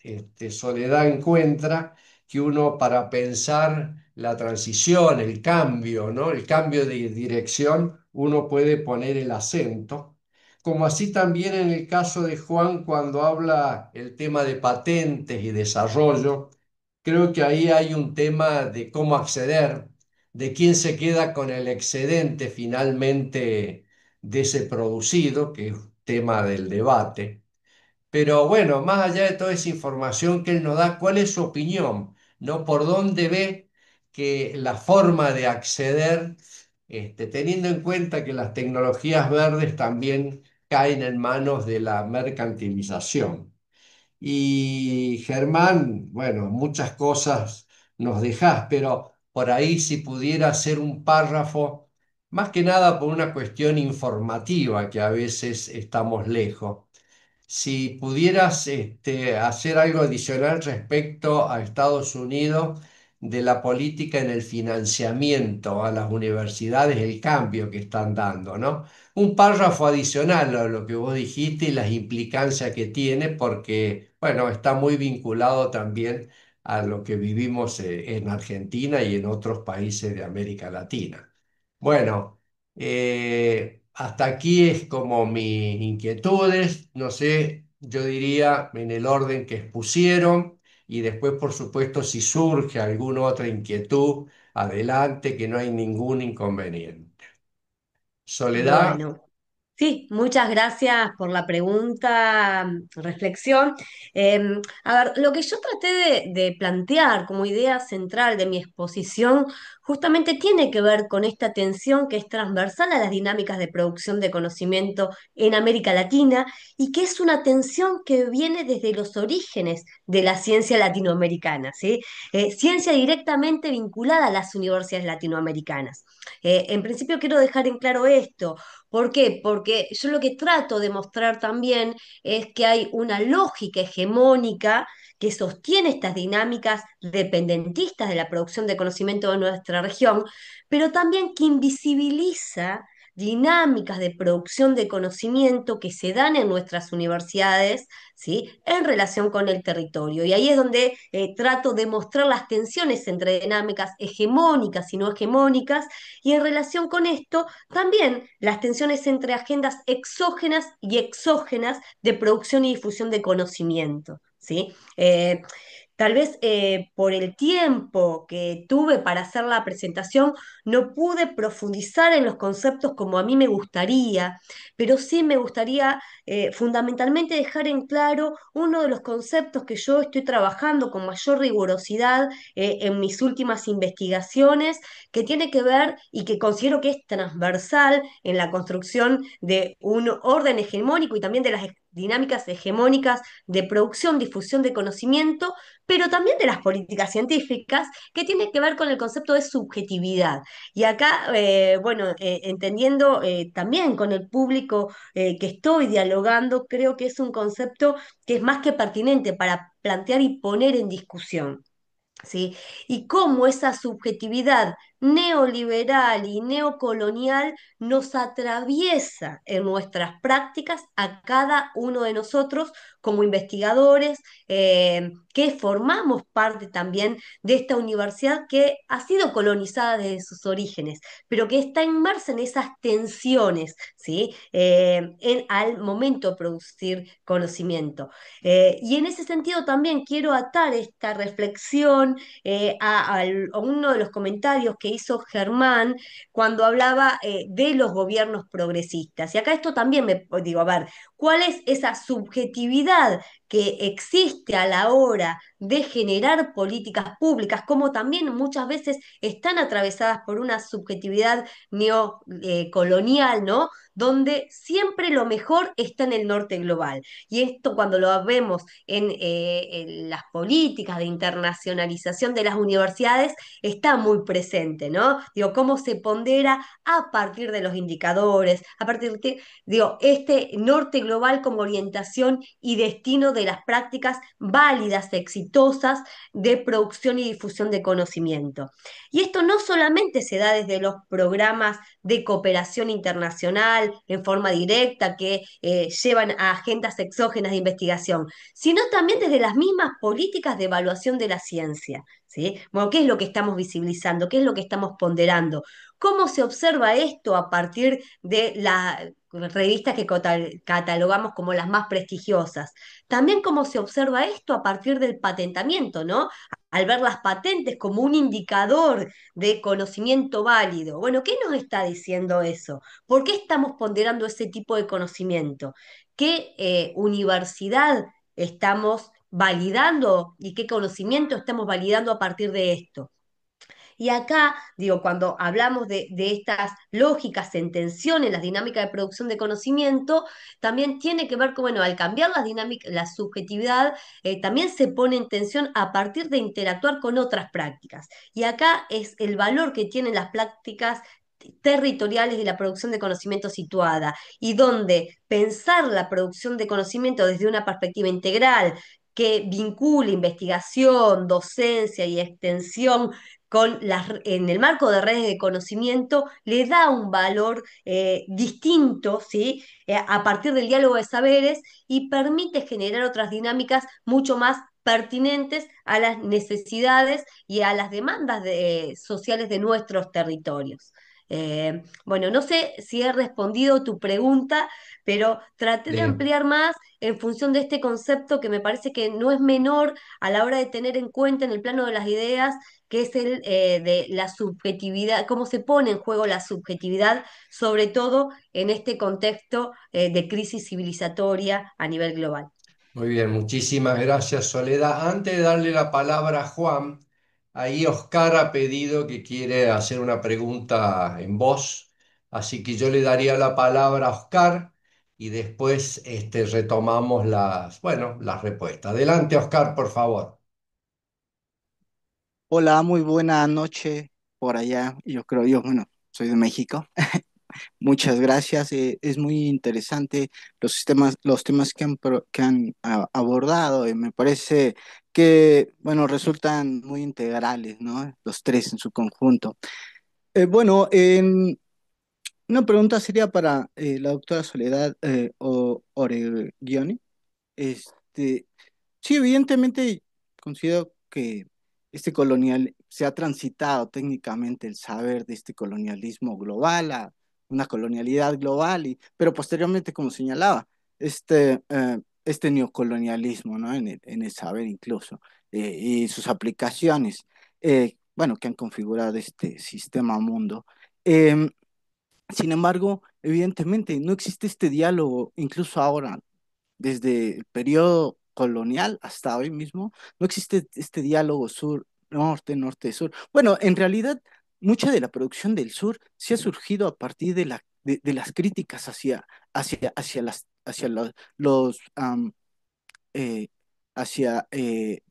Soledad encuentra que uno para pensar la transición, el cambio, ¿no? El cambio de dirección, uno puede poner el acento. Como así también en el caso de Juan, cuando habla el tema de patentes y desarrollo, creo que ahí hay un tema de cómo acceder, de quién se queda con el excedente finalmente de ese producido, que es tema del debate. Pero bueno, más allá de toda esa información que él nos da, ¿cuál es su opinión? ¿No? ¿Por dónde ve que la forma de acceder, teniendo en cuenta que las tecnologías verdes también caen en manos de la mercantilización? Y Germán, bueno, muchas cosas nos dejás, pero por ahí si pudiera hacer un párrafo, más que nada por una cuestión informativa que a veces estamos lejos. Si pudieras hacer algo adicional respecto a Estados Unidos de la política en el financiamiento a las universidades, el cambio que están dando, ¿no? Un párrafo adicional a lo que vos dijiste y las implicancias que tiene, porque, bueno, está muy vinculado también a lo que vivimos en Argentina y en otros países de América Latina. Bueno. Hasta aquí es como mis inquietudes, no sé, yo diría en el orden que expusieron y después, por supuesto, si surge alguna otra inquietud, adelante, que no hay ningún inconveniente. Soledad. Bueno. Sí, muchas gracias por la pregunta, reflexión. A ver, lo que yo traté de plantear como idea central de mi exposición justamente tiene que ver con esta tensión que es transversal a las dinámicas de producción de conocimiento en América Latina y que es una tensión que viene desde los orígenes de la ciencia latinoamericana, ¿sí? Ciencia directamente vinculada a las universidades latinoamericanas. En principio quiero dejar en claro esto. ¿Por qué? Porque yo lo que trato de mostrar también es que hay una lógica hegemónica que sostiene estas dinámicas dependentistas de la producción de conocimiento de nuestra región, pero también que invisibiliza dinámicas de producción de conocimiento que se dan en nuestras universidades, ¿sí? En relación con el territorio. Y ahí es donde trato de mostrar las tensiones entre dinámicas hegemónicas y no hegemónicas, y en relación con esto también las tensiones entre agendas exógenas y exógenas de producción y difusión de conocimiento, ¿sí? Tal vez por el tiempo que tuve para hacer la presentación no pude profundizar en los conceptos como a mí me gustaría, pero sí me gustaría fundamentalmente dejar en claro uno de los conceptos que yo estoy trabajando con mayor rigurosidad en mis últimas investigaciones, que tiene que ver y que considero que es transversal en la construcción de un orden hegemónico y también de las dinámicas hegemónicas de producción, difusión de conocimiento, pero también de las políticas científicas, que tiene que ver con el concepto de subjetividad. Y acá, bueno, entendiendo también con el público que estoy dialogando, creo que es un concepto que es más que pertinente para plantear y poner en discusión. ¿Sí? Y cómo esa subjetividad neoliberal y neocolonial nos atraviesa en nuestras prácticas a cada uno de nosotros como investigadores, que formamos parte también de esta universidad que ha sido colonizada desde sus orígenes, pero que está inmersa en esas tensiones, ¿sí? Al momento de producir conocimiento. Y en ese sentido también quiero atar esta reflexión a uno de los comentarios que hizo Germán cuando hablaba de los gobiernos progresistas. Y acá esto también me digo, a ver, ¿cuál es esa subjetividad que existe a la hora de generar políticas públicas, como también muchas veces están atravesadas por una subjetividad neocolonial, ¿no? Donde siempre lo mejor está en el norte global. Y esto cuando lo vemos en las políticas de internacionalización de las universidades está muy presente, ¿no? Digo, cómo se pondera a partir de los indicadores, a partir de, digo, este norte global como orientación y destino de las prácticas válidas, exitosas de producción y difusión de conocimiento. Y esto no solamente se da desde los programas de cooperación internacional en forma directa que llevan a agendas exógenas de investigación, sino también desde las mismas políticas de evaluación de la ciencia. ¿Sí? Bueno, ¿qué es lo que estamos visibilizando? ¿Qué es lo que estamos ponderando? ¿Cómo se observa esto a partir de las revistas que catalogamos como las más prestigiosas? También cómo se observa esto a partir del patentamiento, ¿no? Al ver las patentes como un indicador de conocimiento válido. Bueno, ¿qué nos está diciendo eso? ¿Por qué estamos ponderando ese tipo de conocimiento? ¿Qué universidad estamos validando y qué conocimiento estamos validando a partir de esto? Y acá, digo, cuando hablamos de estas lógicas en tensión en las dinámicas de producción de conocimiento, también tiene que ver con, bueno, al cambiar las dinámicas, la subjetividad, también se pone en tensión a partir de interactuar con otras prácticas. Y acá es el valor que tienen las prácticas territoriales de la producción de conocimiento situada y donde pensar la producción de conocimiento desde una perspectiva integral que vincule investigación, docencia y extensión en el marco de redes de conocimiento, le da un valor distinto, ¿sí? A partir del diálogo de saberes y permite generar otras dinámicas mucho más pertinentes a las necesidades y a las demandas sociales de nuestros territorios. Bueno, no sé si he respondido tu pregunta, pero traté de Sí. ampliar más en función de este concepto que me parece que no es menor a la hora de tener en cuenta en el plano de las ideas, que es el de la subjetividad, cómo se pone en juego la subjetividad, sobre todo en este contexto de crisis civilizatoria a nivel global. Muy bien, muchísimas gracias, Soledad. Antes de darle la palabra a Juan, ahí Oscar ha pedido que quiere hacer una pregunta en voz, así que yo le daría la palabra a Oscar y después retomamos bueno, las respuestas. Adelante, Oscar, por favor. Hola, muy buena noche por allá. Yo, bueno, soy de México. Muchas gracias. Es muy interesante los temas que han abordado. Me parece que, bueno, resultan muy integrales, ¿no? Los tres en su conjunto. Bueno, una pregunta sería para la doctora Soledad Oregioni. Este, Sí, evidentemente considero que este colonial se ha transitado técnicamente el saber de este colonialismo global a una colonialidad global, pero posteriormente, como señalaba, este neocolonialismo, ¿no? En el saber incluso, y sus aplicaciones, bueno, que han configurado este sistema mundo. Em, Sin embargo, evidentemente no existe este diálogo, incluso ahora desde el periodo colonial hasta hoy mismo, no existe este diálogo sur-norte, norte-sur. Bueno, en realidad, mucha de la producción del sur se ha surgido a partir de las críticas hacia los eh,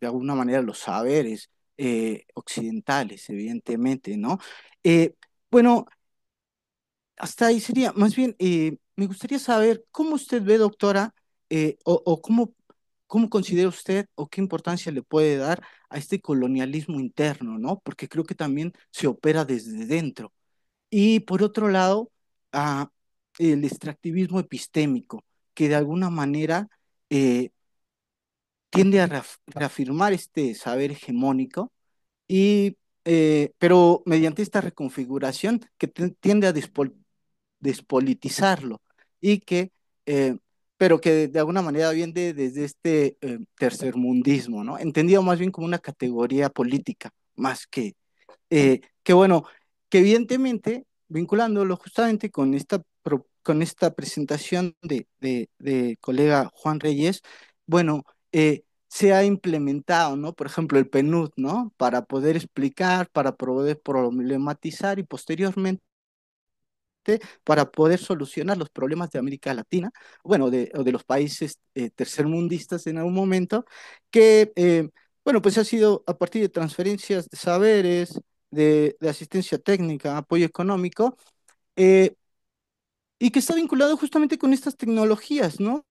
de alguna manera, los saberes occidentales, evidentemente, ¿no? Eh, bueno, hasta ahí sería, más bien, me gustaría saber cómo usted ve, doctora, o cómo considera usted o qué importancia le puede dar a este colonialismo interno, ¿no? Porque creo que también se opera desde dentro. Y por otro lado, a el extractivismo epistémico, que de alguna manera eh, tiende a reafirmar este saber hegemónico y pero mediante esta reconfiguración que tiende a despolitizarlo y que, eh, pero que de alguna manera viene desde este tercermundismo, ¿no? Entendido más bien como una categoría política, más que bueno, que evidentemente, vinculándolo justamente con con esta presentación de colega Juan Reyes, bueno, se ha implementado, ¿no? Por ejemplo, el PNUD, ¿no? Para poder explicar, para poder problematizar y posteriormente para poder solucionar los problemas de América Latina, bueno, o de los países tercermundistas en algún momento, que, bueno, pues ha sido a partir de transferencias de saberes, de asistencia técnica, apoyo económico, eh, y que está vinculado justamente con estas tecnologías, ¿no?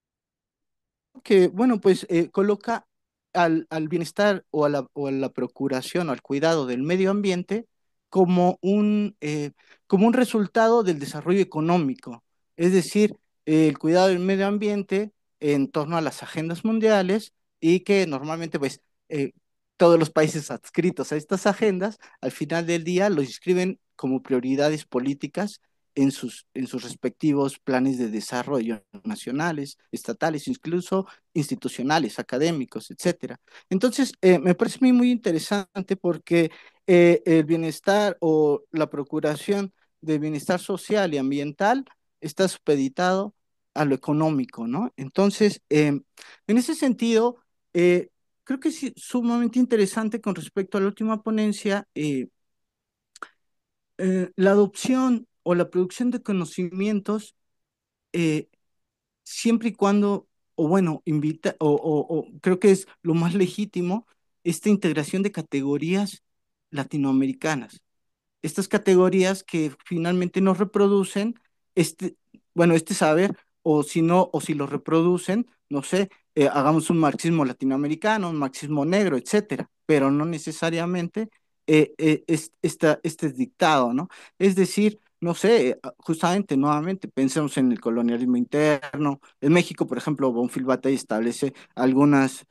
Que, bueno, pues coloca al bienestar o a la procuración o al cuidado del medio ambiente como como un resultado del desarrollo económico. Es decir, el cuidado del medio ambiente en torno a las agendas mundiales y que normalmente, pues, todos los países adscritos a estas agendas, al final del día, lo inscriben como prioridades políticas en sus respectivos planes de desarrollo nacionales, estatales, incluso institucionales, académicos, etcétera. Entonces, me parece a mí muy interesante porque el bienestar o la procuración del bienestar social y ambiental está supeditado a lo económico, ¿no? Entonces, en ese sentido, creo que es sumamente interesante con respecto a la última ponencia, la adopción o la producción de conocimientos eh, siempre y cuando, o bueno, o creo que es lo más legítimo, esta integración de categorías latinoamericanas. Estas categorías que finalmente nos reproducen este, bueno, este saber, o si no, o si lo reproducen, no sé, hagamos un marxismo latinoamericano, un marxismo negro, etcétera, pero no necesariamente este es dictado, ¿no? Es decir, no sé, justamente, nuevamente, pensemos en el colonialismo interno. En México, por ejemplo, Bonfil Batey establece algunas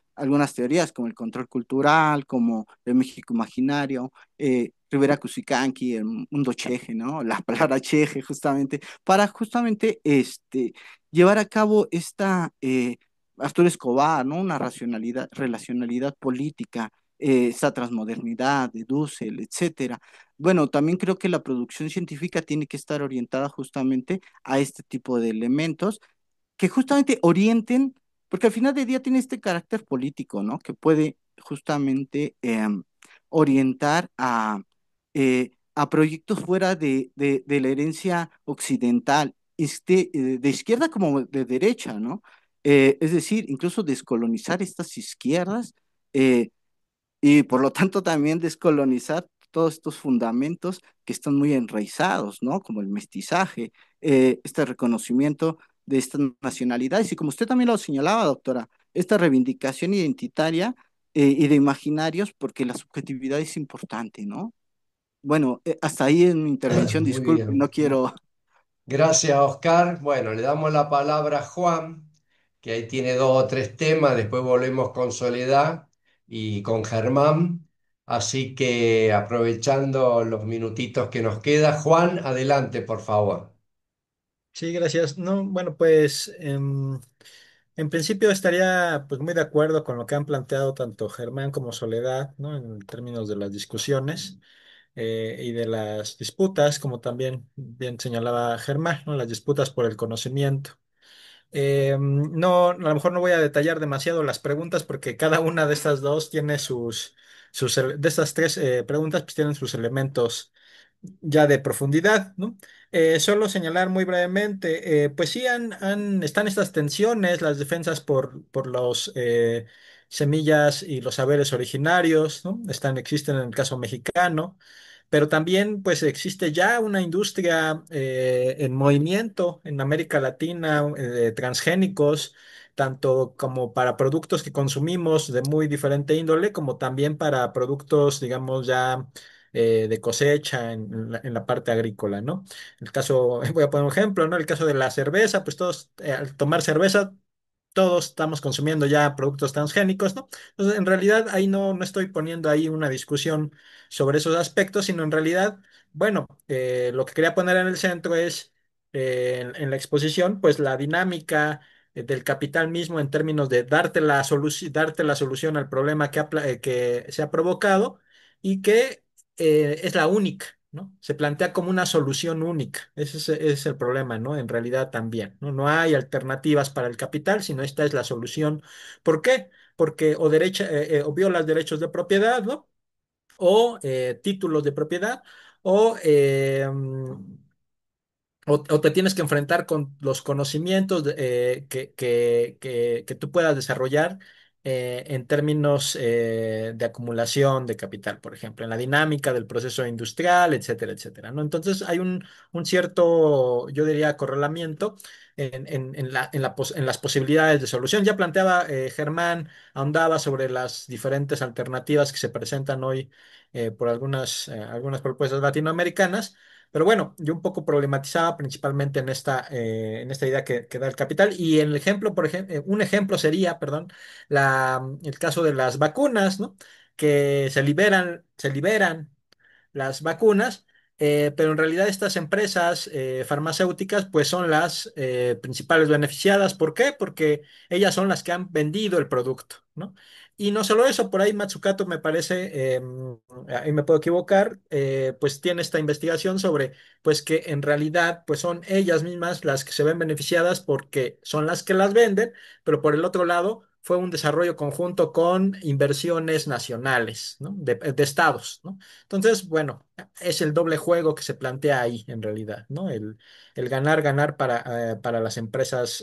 teorías como el control cultural, como el México imaginario, Rivera Cusicanqui, el mundo cheje, ¿no? La palabra cheje, justamente, para justamente llevar a cabo Arturo Escobar, ¿no? Una relacionalidad política, esa transmodernidad de Dussel, etcétera. Bueno, también creo que la producción científica tiene que estar orientada justamente a este tipo de elementos que justamente orienten, porque al final del día tiene este carácter político, ¿no? Que puede justamente orientar a proyectos fuera de la herencia occidental, de izquierda como de derecha, ¿no? Es decir, incluso descolonizar estas izquierdas eh, y por lo tanto también descolonizar todos estos fundamentos que están muy enraizados, ¿no? Como el mestizaje, este reconocimiento de estas nacionalidades y como usted también lo señalaba, doctora, esta reivindicación identitaria y de imaginarios porque la subjetividad es importante, ¿no? Bueno, hasta ahí en mi intervención, Muy disculpe, no bien. quiero... Gracias, Oscar. Bueno, le damos la palabra a Juan, que ahí tiene dos o tres temas, después volvemos con Soledad y con Germán. Así que aprovechando los minutitos que nos queda, Juan, adelante, por favor. Sí, gracias. No, bueno, pues en principio estaría pues muy de acuerdo con lo que han planteado tanto Germán como Soledad, ¿no? En términos de las discusiones y de las disputas, como también bien señalaba Germán, ¿no? Las disputas por el conocimiento. No, a lo mejor no voy a detallar demasiado las preguntas porque cada una de estas dos tiene de estas tres preguntas, pues tienen sus elementos ya de profundidad, ¿no? Solo señalar muy brevemente, pues sí están estas tensiones, las defensas por los semillas y los saberes originarios, ¿no? Existen en el caso mexicano, pero también pues existe ya una industria en movimiento en América Latina de transgénicos, tanto como para productos que consumimos de muy diferente índole, como también para productos, digamos, ya de cosecha en la parte agrícola, ¿no? El caso, voy a poner un ejemplo, ¿no? El caso de la cerveza, pues todos al tomar cerveza, todos estamos consumiendo ya productos transgénicos, ¿no? Entonces, en realidad ahí no estoy poniendo ahí una discusión sobre esos aspectos, sino en realidad, bueno, lo que quería poner en el centro es en la exposición, pues la dinámica del capital mismo en términos de darte la solución al problema que se ha provocado y que es la única, ¿no? Se plantea como una solución única. Ese es el problema, ¿no? En realidad también, ¿no? No hay alternativas para el capital, sino esta es la solución. ¿Por qué? Porque o violas derechos de propiedad, ¿no? O títulos de propiedad, o o te tienes que enfrentar con los conocimientos que tú puedas desarrollar en términos de acumulación de capital, por ejemplo, en la dinámica del proceso industrial, etcétera, etcétera, ¿no? Entonces hay un cierto, yo diría, correlamiento en las posibilidades de solución. Ya planteaba Germán, ahondaba sobre las diferentes alternativas que se presentan hoy por algunas propuestas latinoamericanas. Pero bueno, yo un poco problematizaba principalmente en esta idea que da el capital. Y el ejemplo, por ejemplo, un ejemplo sería, perdón, el caso de las vacunas, ¿no? Que se liberan las vacunas, pero en realidad estas empresas farmacéuticas pues son las principales beneficiadas. ¿Por qué? Porque ellas son las que han vendido el producto, ¿no? Y no solo eso, por ahí Matsukato me parece, ahí me puedo equivocar, pues tiene esta investigación sobre pues que en realidad pues son ellas mismas las que se ven beneficiadas porque son las que las venden, pero por el otro lado fue un desarrollo conjunto con inversiones nacionales, ¿no? De estados, ¿no? Entonces, bueno, es el doble juego que se plantea ahí en realidad, ¿no? El ganar, ganar para las empresas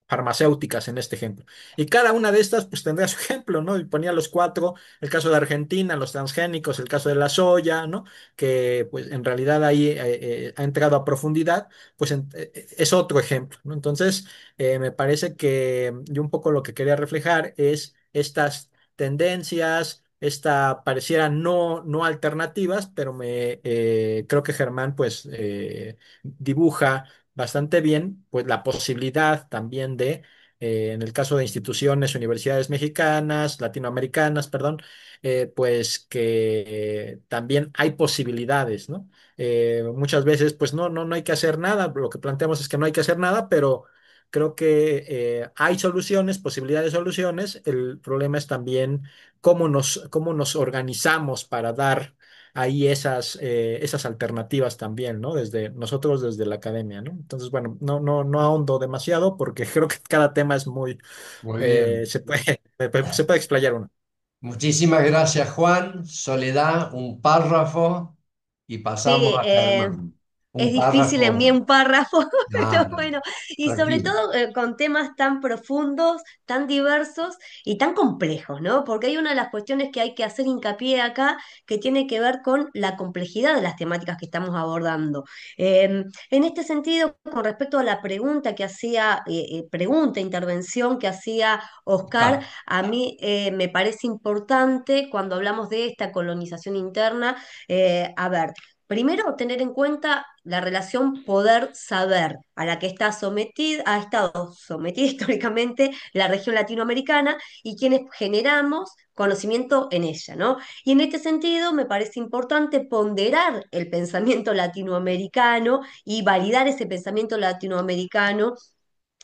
farmacéuticas en este ejemplo. Y cada una de estas pues tendrá su ejemplo, ¿no? Y ponía los cuatro, el caso de Argentina, los transgénicos, el caso de la soya, ¿no? Que pues en realidad ahí ha entrado a profundidad, pues es otro ejemplo, ¿no? Entonces, me parece que yo un poco lo que quería reflejar es estas tendencias. Esta pareciera no alternativas, pero creo que Germán pues dibuja bastante bien, pues la posibilidad también de En el caso de instituciones, universidades mexicanas, latinoamericanas, perdón, pues que también hay posibilidades, ¿no? Muchas veces, pues no hay que hacer nada. Lo que planteamos es que no hay que hacer nada, pero creo que hay soluciones, posibilidades de soluciones. El problema es también cómo nos organizamos para dar ahí esas alternativas también, ¿no? Desde nosotros, desde la academia, ¿no? Entonces, bueno, no ahondo demasiado porque creo que cada tema es muy, Muy bien. se puede explayar uno. Muchísimas gracias, Juan. Soledad, un párrafo y pasamos Sí, a Germán. es Un difícil en mí párrafo. un párrafo, pero Nada, bueno, y sobre tranquilo. todo con temas tan profundos, tan diversos y tan complejos, ¿no? Porque hay una de las cuestiones que hay que hacer hincapié acá que tiene que ver con la complejidad de las temáticas que estamos abordando. En este sentido, con respecto a la pregunta que hacía, intervención que hacía Oscar, Oscar. a mí me parece importante cuando hablamos de esta colonización interna, a ver. Primero, tener en cuenta la relación poder-saber a la que ha estado sometida históricamente la región latinoamericana y quienes generamos conocimiento en ella, ¿no? Y en este sentido, me parece importante ponderar el pensamiento latinoamericano y validar ese pensamiento latinoamericano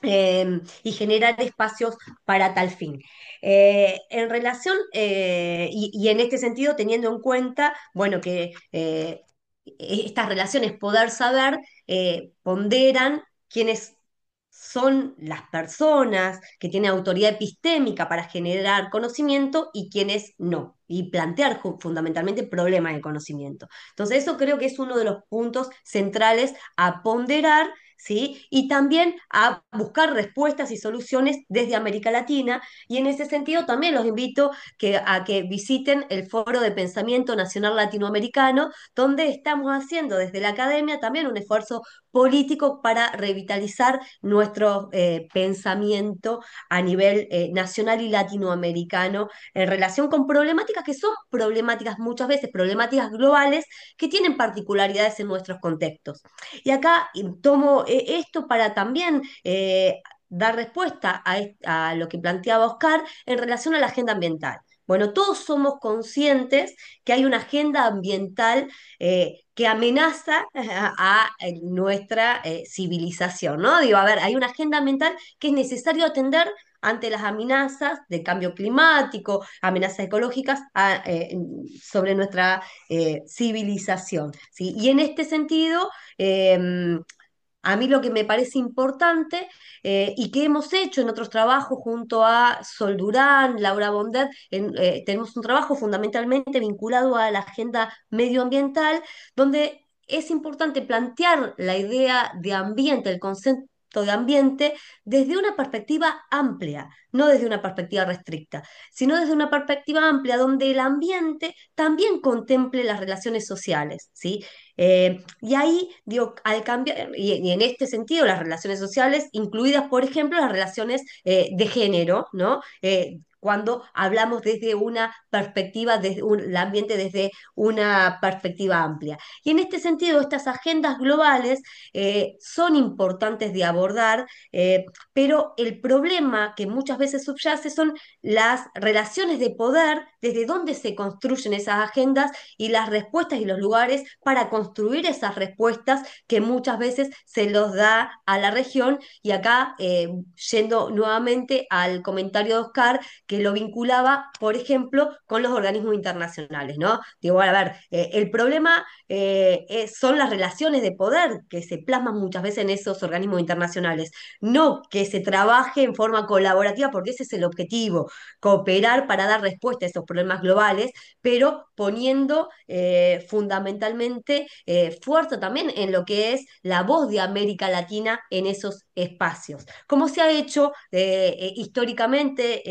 y generar espacios para tal fin. En relación, y en este sentido, teniendo en cuenta, bueno, que estas relaciones poder-saber ponderan quiénes son las personas que tienen autoridad epistémica para generar conocimiento y quienes no, y plantear fundamentalmente problemas de conocimiento. Entonces, eso creo que es uno de los puntos centrales a ponderar, ¿sí? Y también a buscar respuestas y soluciones desde América Latina. Y en ese sentido también los invito a que visiten el Foro de Pensamiento Nacional Latinoamericano, donde estamos haciendo desde la academia también un esfuerzo político para revitalizar nuestro pensamiento a nivel nacional y latinoamericano en relación con problemáticas que son problemáticas muchas veces, problemáticas globales que tienen particularidades en nuestros contextos. Y acá tomo esto para también dar respuesta a lo que planteaba Oscar en relación a la agenda ambiental. Bueno, todos somos conscientes que hay una agenda ambiental que amenaza nuestra civilización, ¿no? Digo, a ver, hay una agenda ambiental que es necesario atender ante las amenazas de cambio climático, amenazas ecológicas sobre nuestra civilización, ¿sí? Y en este sentido, a mí lo que me parece importante y que hemos hecho en otros trabajos junto a Sol Durán, Laura Bondet, tenemos un trabajo fundamentalmente vinculado a la agenda medioambiental, donde es importante plantear la idea de ambiente, el concepto de ambiente, desde una perspectiva amplia, no desde una perspectiva restricta, sino desde una perspectiva amplia donde el ambiente también contemple las relaciones sociales, ¿sí? Y ahí, digo, al cambiar, y en este sentido, las relaciones sociales, incluidas, por ejemplo, las relaciones de género, ¿no? Cuando hablamos desde una perspectiva, desde el ambiente desde una perspectiva amplia. Y en este sentido, estas agendas globales son importantes de abordar, pero el problema que muchas veces subyace son las relaciones de poder, desde dónde se construyen esas agendas y las respuestas y los lugares para construir esas respuestas que muchas veces se los da a la región. Y acá, yendo nuevamente al comentario de Oscar, que lo vinculaba, por ejemplo, con los organismos internacionales, ¿no? Digo, bueno, a ver, el problema son las relaciones de poder que se plasman muchas veces en esos organismos internacionales, no que se trabaje en forma colaborativa, porque ese es el objetivo, cooperar para dar respuesta a esos problemas globales, pero poniendo fundamentalmente fuerza también en lo que es la voz de América Latina en esos espacios. Como se ha hecho históricamente,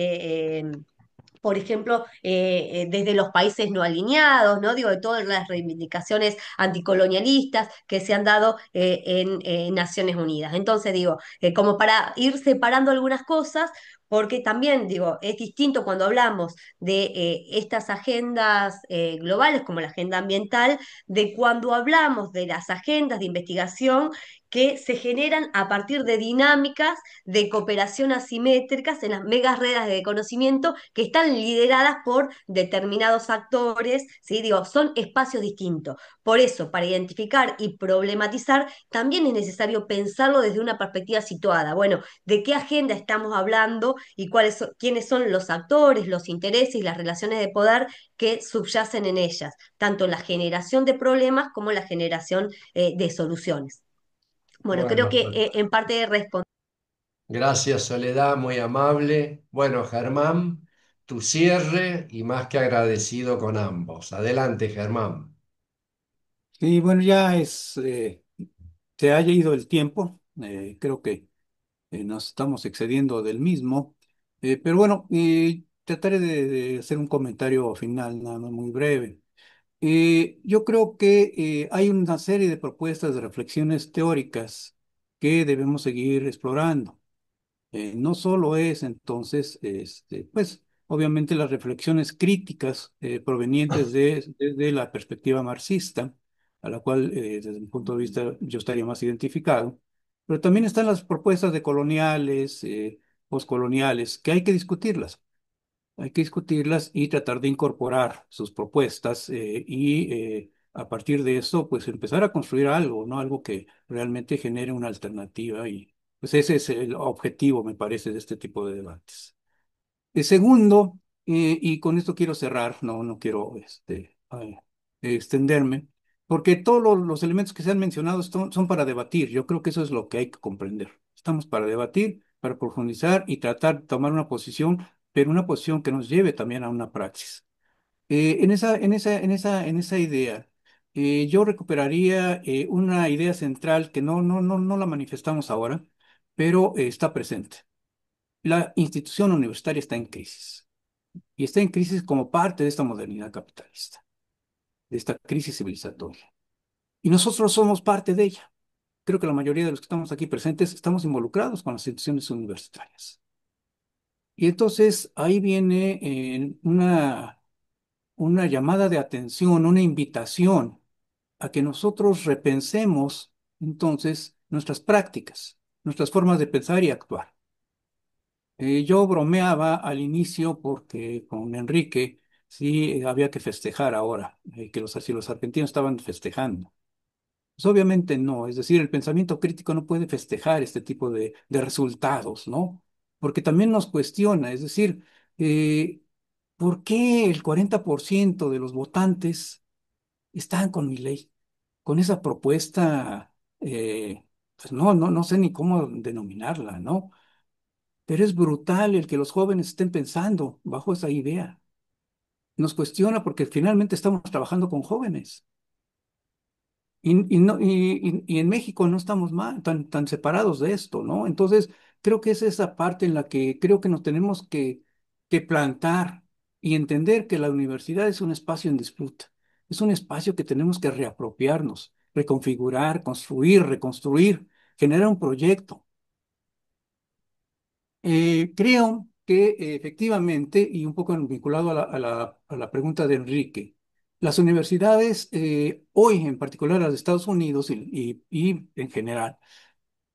por ejemplo, desde los países no alineados, ¿no? Digo, de todas las reivindicaciones anticolonialistas que se han dado en Naciones Unidas. Entonces, digo, como para ir separando algunas cosas, porque también, digo, es distinto cuando hablamos de estas agendas globales como la agenda ambiental, de cuando hablamos de las agendas de investigación que se generan a partir de dinámicas de cooperación asimétricas en las megas redes de conocimiento que están lideradas por determinados actores, ¿sí? Digo, son espacios distintos. Por eso, para identificar y problematizar, también es necesario pensarlo desde una perspectiva situada. Bueno, ¿de qué agenda estamos hablando y quiénes son los actores, los intereses y las relaciones de poder que subyacen en ellas, tanto la generación de problemas como la generación de soluciones? Bueno, creo Bueno, que en parte respondí. gracias Soledad, muy amable. Bueno, Germán, tu cierre y más que agradecido con ambos. Adelante, Germán. Sí, bueno, se haya ido el tiempo, creo que nos estamos excediendo del mismo, pero bueno, trataré de hacer un comentario final, nada más muy breve. Yo creo que hay una serie de propuestas de reflexiones teóricas que debemos seguir explorando. No solo es entonces, pues, obviamente las reflexiones críticas provenientes de la perspectiva marxista, a la cual, desde mi punto de vista, yo estaría más identificado, pero también están las propuestas de coloniales, postcoloniales, que hay que discutirlas. Hay que discutirlas y tratar de incorporar sus propuestas a partir de eso, pues empezar a construir algo, ¿no? Algo que realmente genere una alternativa y pues ese es el objetivo, me parece, de este tipo de debates. El segundo, y con esto quiero cerrar, no quiero extenderme, porque todos los elementos que se han mencionado son para debatir. Yo creo que eso es lo que hay que comprender. Estamos para debatir, para profundizar y tratar de tomar una posición, pero una posición que nos lleve también a una praxis. En esa idea, yo recuperaría una idea central que no la manifestamos ahora, pero está presente. La institución universitaria está en crisis y está en crisis como parte de esta modernidad capitalista, de esta crisis civilizatoria. Y nosotros somos parte de ella. Creo que la mayoría de los que estamos aquí presentes estamos involucrados con las instituciones universitarias. Y entonces ahí viene una llamada de atención, una invitación a que nosotros repensemos entonces nuestras prácticas, nuestras formas de pensar y actuar. Yo bromeaba al inicio porque con Enrique sí había que festejar ahora, si los argentinos estaban festejando. Pues obviamente no, es decir, el pensamiento crítico no puede festejar este tipo de resultados, ¿no? Porque también nos cuestiona, es decir, eh, ¿por qué el 40% de los votantes están con mi ley? Con esa propuesta, pues no sé ni cómo denominarla, ¿no? Pero es brutal el que los jóvenes estén pensando bajo esa idea. Nos cuestiona porque finalmente estamos trabajando con jóvenes. Y en México no estamos tan separados de esto, ¿no? Entonces, creo que es esa parte en la que creo que nos tenemos que plantar y entender que la universidad es un espacio en disputa. Es un espacio que tenemos que reapropiarnos, reconfigurar, construir, reconstruir, generar un proyecto. Creo que efectivamente, y un poco vinculado a la pregunta de Enrique, las universidades, hoy en particular las de Estados Unidos y en general,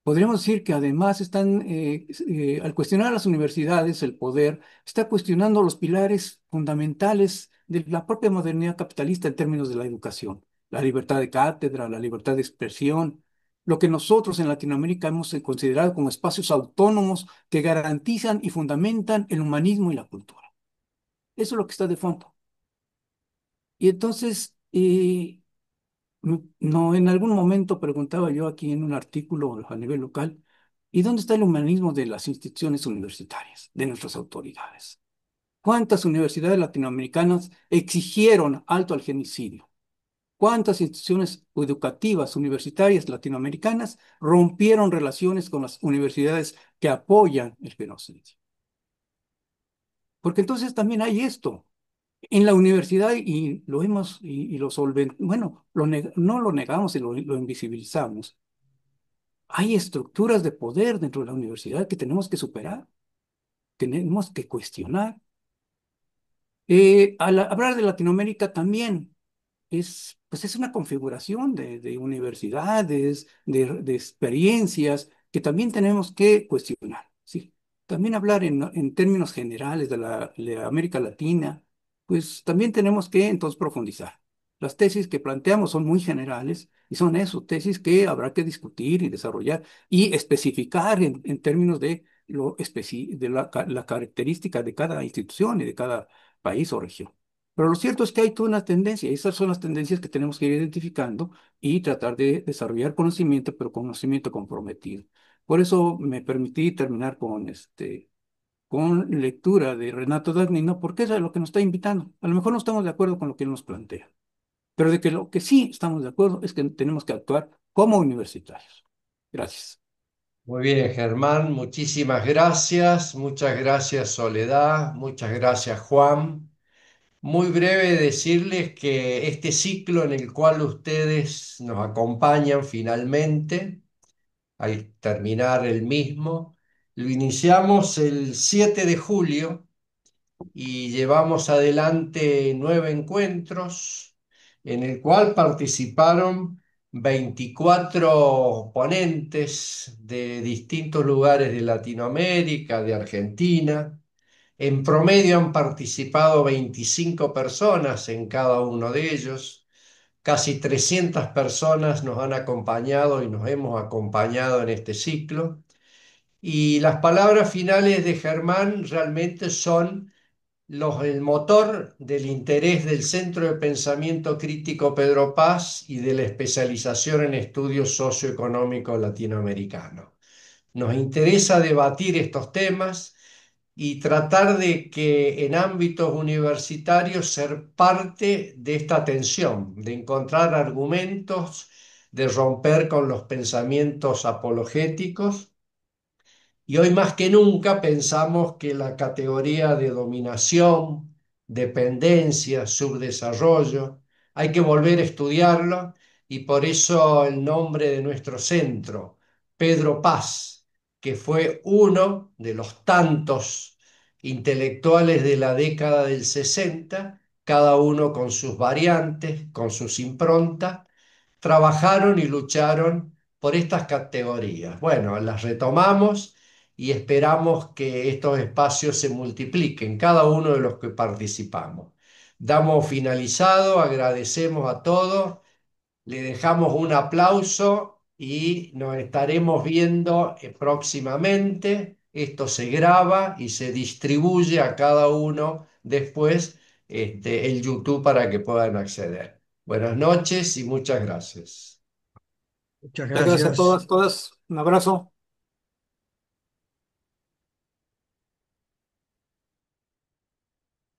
podríamos decir que además al cuestionar a las universidades, el poder está cuestionando los pilares fundamentales de la propia modernidad capitalista en términos de la educación, la libertad de cátedra, la libertad de expresión, lo que nosotros en Latinoamérica hemos considerado como espacios autónomos que garantizan y fundamentan el humanismo y la cultura. Eso es lo que está de fondo. Y entonces, no, en algún momento preguntaba yo aquí en un artículo a nivel local, ¿y dónde está el humanismo de las instituciones universitarias, de nuestras autoridades? ¿Cuántas universidades latinoamericanas exigieron alto al genocidio? ¿Cuántas instituciones educativas universitarias latinoamericanas rompieron relaciones con las universidades que apoyan el genocidio? Porque entonces también hay esto. En la universidad, y lo hemos, y lo solventamos, bueno, no lo negamos y lo invisibilizamos. Hay estructuras de poder dentro de la universidad que tenemos que superar. tenemos que cuestionar. Al hablar de Latinoamérica también pues es una configuración de universidades, de experiencias que también tenemos que cuestionar, ¿sí? También hablar en términos generales de América Latina, pues también tenemos que entonces profundizar. Las tesis que planteamos son muy generales y son eso, tesis que habrá que discutir y desarrollar y especificar en términos de, la característica de cada institución y de cada país o región. Pero lo cierto es que hay toda una tendencia, y esas son las tendencias que tenemos que ir identificando y tratar de desarrollar conocimiento, pero conocimiento comprometido. Por eso me permití terminar con lectura de Renato Dagnino, porque eso es a lo que nos está invitando. A lo mejor no estamos de acuerdo con lo que él nos plantea, pero de que lo que sí estamos de acuerdo es que tenemos que actuar como universitarios. Gracias. Muy bien, Germán, muchísimas gracias. Muchas gracias, Soledad. Muchas gracias, Juan. Muy breve decirles que este ciclo en el cual ustedes nos acompañan finalmente, al terminar el mismo, lo iniciamos el 7 de julio y llevamos adelante 9 encuentros en el cual participaron 24 ponentes de distintos lugares de Latinoamérica, de Argentina. En promedio han participado 25 personas en cada uno de ellos. Casi 300 personas nos han acompañado y nos hemos acompañado en este ciclo. Y las palabras finales de Germán realmente son el motor del interés del Centro de Pensamiento Crítico Pedro Paz y de la especialización en estudios socioeconómicos latinoamericanos. Nos interesa debatir estos temas y tratar de que en ámbitos universitarios ser parte de esta tensión, de encontrar argumentos, de romper con los pensamientos apologéticos. Y hoy más que nunca pensamos que la categoría de dominación, dependencia, subdesarrollo, hay que volver a estudiarlo y por eso el nombre de nuestro centro, Pedro Paz, que fue uno de los tantos intelectuales de la década del 60, cada uno con sus variantes, con sus improntas, trabajaron y lucharon por estas categorías. Bueno, las retomamos y esperamos que estos espacios se multipliquen, cada uno de los que participamos. Damos finalizado, agradecemos a todos, le dejamos un aplauso y nos estaremos viendo próximamente. Esto se graba y se distribuye a cada uno después el YouTube para que puedan acceder. Buenas noches y muchas gracias. Muchas Muchas gracias a gracias. todas, todas. Un abrazo.